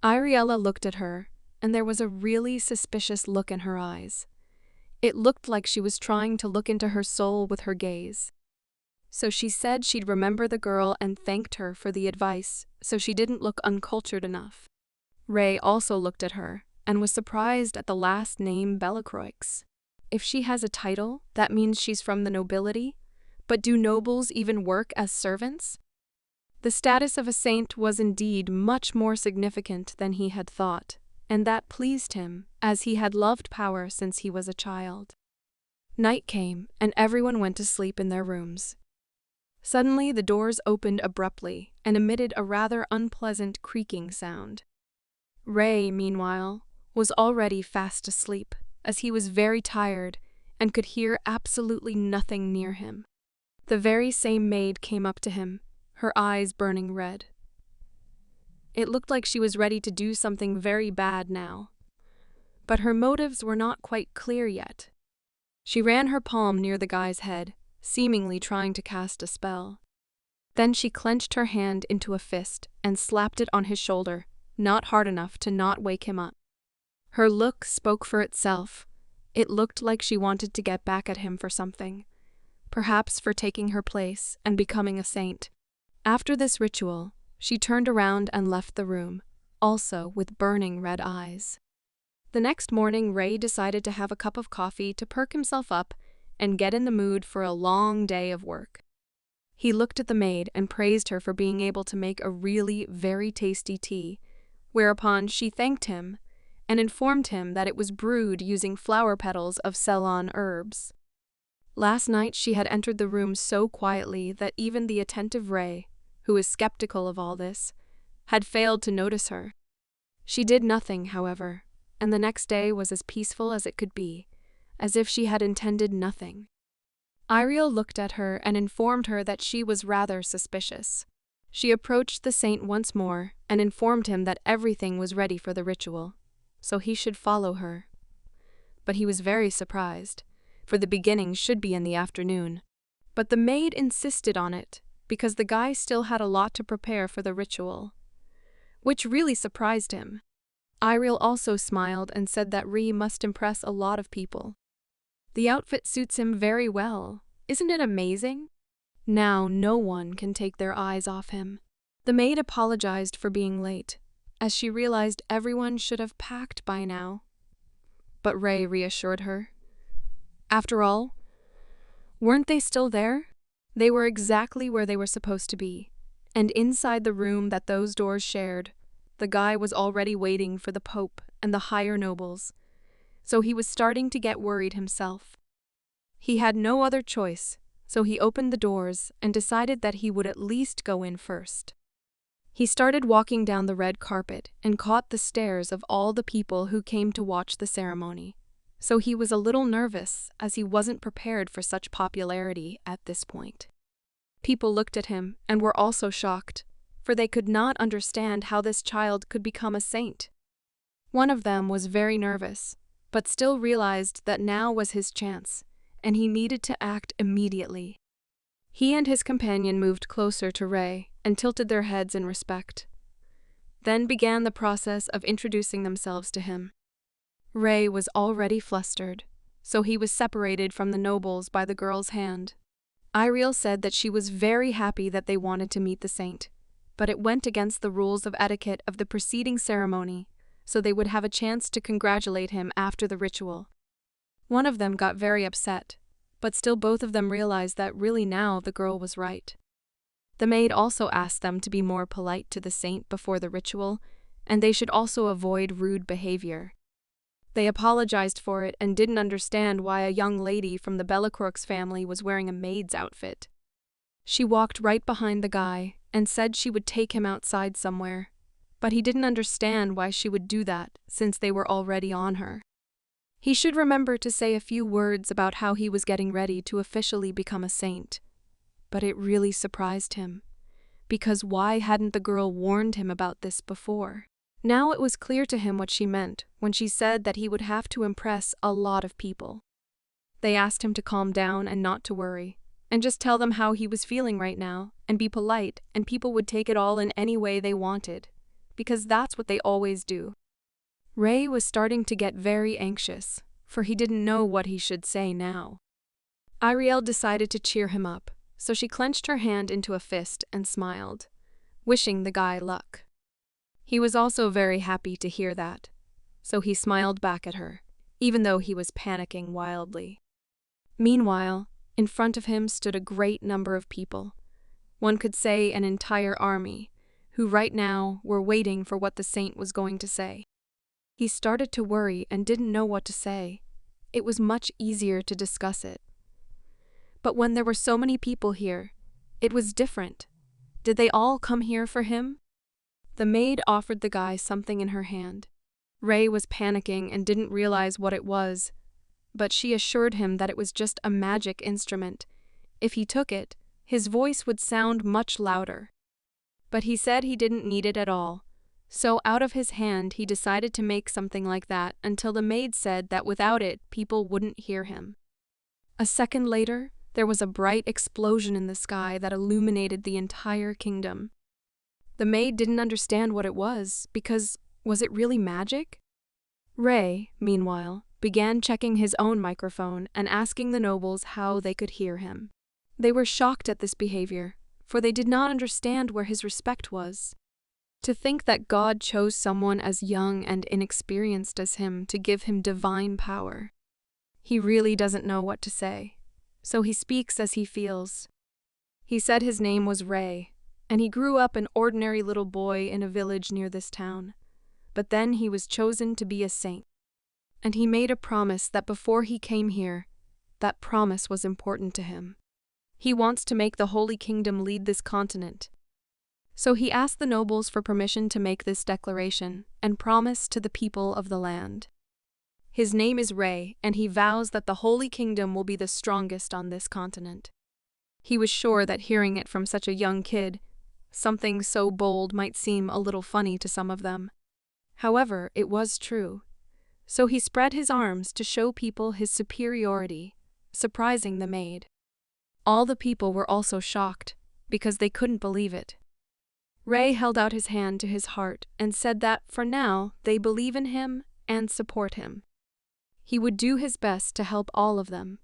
Iriella looked at her, and there was a really suspicious look in her eyes. It looked like she was trying to look into her soul with her gaze. So she said she'd remember the girl and thanked her for the advice, so she didn't look uncultured enough. Rei also looked at her, and was surprised at the last name Belacroix. If she has a title, that means she's from the nobility, but do nobles even work as servants? The status of a saint was indeed much more significant than he had thought, and that pleased him, as he had loved power since he was a child. Night came, and everyone went to sleep in their rooms. Suddenly the doors opened abruptly and emitted a rather unpleasant creaking sound. Rei, meanwhile, was already fast asleep, as he was very tired and could hear absolutely nothing near him. The very same maid came up to him, her eyes burning red. It looked like she was ready to do something very bad now. But her motives were not quite clear yet. She ran her palm near the guy's head, seemingly trying to cast a spell. Then she clenched her hand into a fist and slapped it on his shoulder, not hard enough to not wake him up. Her look spoke for itself. It looked like she wanted to get back at him for something, perhaps for taking her place and becoming a saint. After this ritual, she turned around and left the room, also with burning red eyes. The next morning, Rei decided to have a cup of coffee to perk himself up and get in the mood for a long day of work. He looked at the maid and praised her for being able to make a really very tasty tea, whereupon she thanked him and informed him that it was brewed using flower petals of Ceylon herbs. Last night she had entered the room so quietly that even the attentive Rei, who was skeptical of all this, had failed to notice her. She did nothing, however, and the next day was as peaceful as it could be, as if she had intended nothing. Iriel looked at her and informed her that she was rather suspicious. She approached the saint once more and informed him that everything was ready for the ritual, so he should follow her. But he was very surprised, for the beginning should be in the afternoon. But the maid insisted on it, because the guy still had a lot to prepare for the ritual, which really surprised him. Iriel also smiled and said that Rei must impress a lot of people. The outfit suits him very well. Isn't it amazing? Now no one can take their eyes off him. The maid apologized for being late, as she realized everyone should have packed by now. But Rei reassured her. After all, weren't they still there? They were exactly where they were supposed to be, and inside the room that those doors shared, the guy was already waiting for the Pope and the higher nobles, so he was starting to get worried himself. He had no other choice, so he opened the doors and decided that he would at least go in first. He started walking down the red carpet and caught the stares of all the people who came to watch the ceremony, so he was a little nervous as he wasn't prepared for such popularity at this point. People looked at him and were also shocked, for they could not understand how this child could become a saint. One of them was very nervous, but still realized that now was his chance, and he needed to act immediately. He and his companion moved closer to Ray and tilted their heads in respect. Then began the process of introducing themselves to him. Ray was already flustered, so he was separated from the nobles by the girl's hand. Iriel said that she was very happy that they wanted to meet the saint, but it went against the rules of etiquette of the preceding ceremony, so they would have a chance to congratulate him after the ritual. One of them got very upset, but still both of them realized that really now the girl was right. The maid also asked them to be more polite to the saint before the ritual, and they should also avoid rude behavior. They apologized for it and didn't understand why a young lady from the Bellacourx family was wearing a maid's outfit. She walked right behind the guy and said she would take him outside somewhere, but he didn't understand why she would do that since they were already on her. He should remember to say a few words about how he was getting ready to officially become a saint. But it really surprised him, because why hadn't the girl warned him about this before? Now it was clear to him what she meant when she said that he would have to impress a lot of people. They asked him to calm down and not to worry, and just tell them how he was feeling right now, and be polite, and people would take it all in any way they wanted, because that's what they always do. Ray was starting to get very anxious, for he didn't know what he should say now. Iriel decided to cheer him up, so she clenched her hand into a fist and smiled, wishing the guy luck. He was also very happy to hear that, so he smiled back at her, even though he was panicking wildly. Meanwhile, in front of him stood a great number of people. One could say an entire army, who right now were waiting for what the saint was going to say. He started to worry and didn't know what to say. It was much easier to discuss it. But when there were so many people here, it was different. Did they all come here for him? The maid offered the guy something in her hand. Ray was panicking and didn't realize what it was, but she assured him that it was just a magic instrument. If he took it, his voice would sound much louder. But he said he didn't need it at all, so out of his hand he decided to make something like that until the maid said that without it, people wouldn't hear him. A second later, there was a bright explosion in the sky that illuminated the entire kingdom. The maid didn't understand what it was, because was it really magic? Ray, meanwhile, began checking his own microphone and asking the nobles how they could hear him. They were shocked at this behavior, for they did not understand where his respect was. To think that God chose someone as young and inexperienced as him to give him divine power. He really doesn't know what to say, so he speaks as he feels. He said his name was Ray, and he grew up an ordinary little boy in a village near this town. But then he was chosen to be a saint. And he made a promise that before he came here, that promise was important to him. He wants to make the Holy Kingdom lead this continent. So he asked the nobles for permission to make this declaration and promise to the people of the land. His name is Ray, and he vows that the Holy Kingdom will be the strongest on this continent. He was sure that hearing it from such a young kid, something so bold might seem a little funny to some of them. However, it was true. So he spread his arms to show people his superiority, surprising the maid. All the people were also shocked, because they couldn't believe it. Ray held out his hand to his heart and said that, for now, they believe in him and support him. He would do his best to help all of them,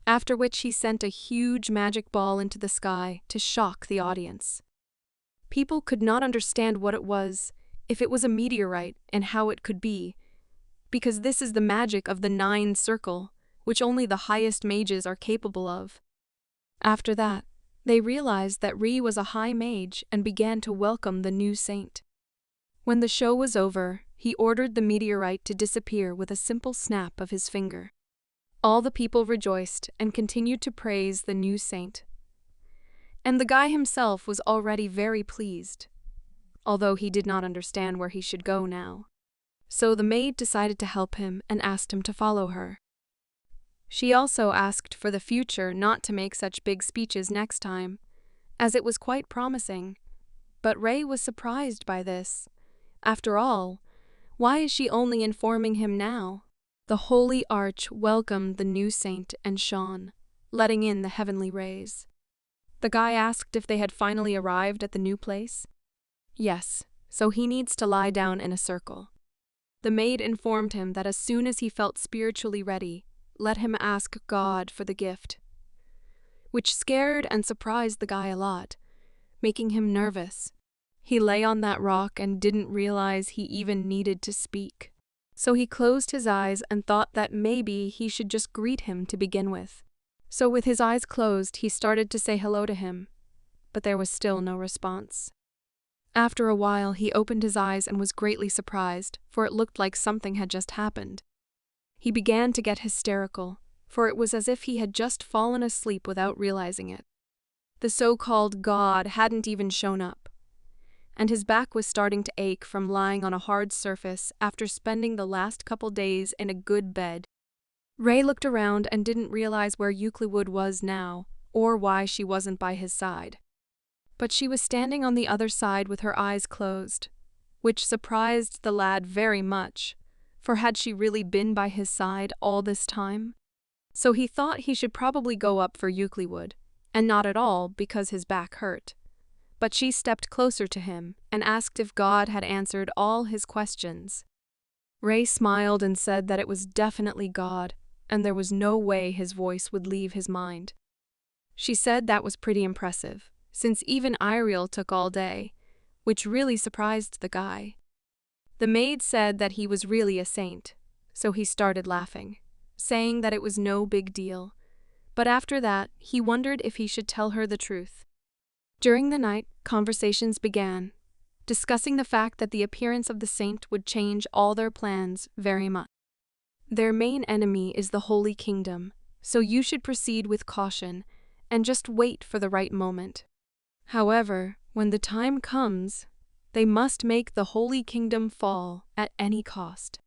after which he sent a huge magic ball into the sky to shock the audience. People could not understand what it was, if it was a meteorite, and how it could be, because this is the magic of the 9 circle, which only the highest mages are capable of. After that, they realized that Ri was a high mage and began to welcome the new saint. When the show was over, he ordered the meteorite to disappear with a simple snap of his finger. All the people rejoiced and continued to praise the new saint. And the guy himself was already very pleased, although he did not understand where he should go now. So the maid decided to help him and asked him to follow her. She also asked for the future not to make such big speeches next time, as it was quite promising. But Ray was surprised by this. After all, Why is she only informing him now? The holy arch welcomed the new saint and shone, letting in the heavenly rays. The guy asked if they had finally arrived at the new place. Yes, so he needs to lie down in a circle. The maid informed him that as soon as he felt spiritually ready, let him ask God for the gift, which scared and surprised the guy a lot, making him nervous. He lay on that rock and didn't realize he even needed to speak. So he closed his eyes and thought that maybe he should just greet him to begin with. So with his eyes closed, he started to say hello to him, but there was still no response. After a while, he opened his eyes and was greatly surprised, for it looked like something had just happened. He began to get hysterical, for it was as if he had just fallen asleep without realizing it. The so-called God hadn't even shown up, and his back was starting to ache from lying on a hard surface after spending the last couple days in a good bed. Ray looked around and didn't realize where Euclid was now, or why she wasn't by his side. But she was standing on the other side with her eyes closed, which surprised the lad very much, for had she really been by his side all this time? So he thought he should probably go up for Euclid, and not at all because his back hurt. But she stepped closer to him and asked if God had answered all his questions. Ray smiled and said that it was definitely God, and there was no way his voice would leave his mind. She said that was pretty impressive, since even Iriel took all day, which really surprised the guy. The maid said that he was really a saint, so he started laughing, saying that it was no big deal. But after that, he wondered if he should tell her the truth. During the night, conversations began, discussing the fact that the appearance of the saint would change all their plans very much. Their main enemy is the Holy Kingdom, so you should proceed with caution and just wait for the right moment. However, when the time comes, they must make the Holy Kingdom fall at any cost.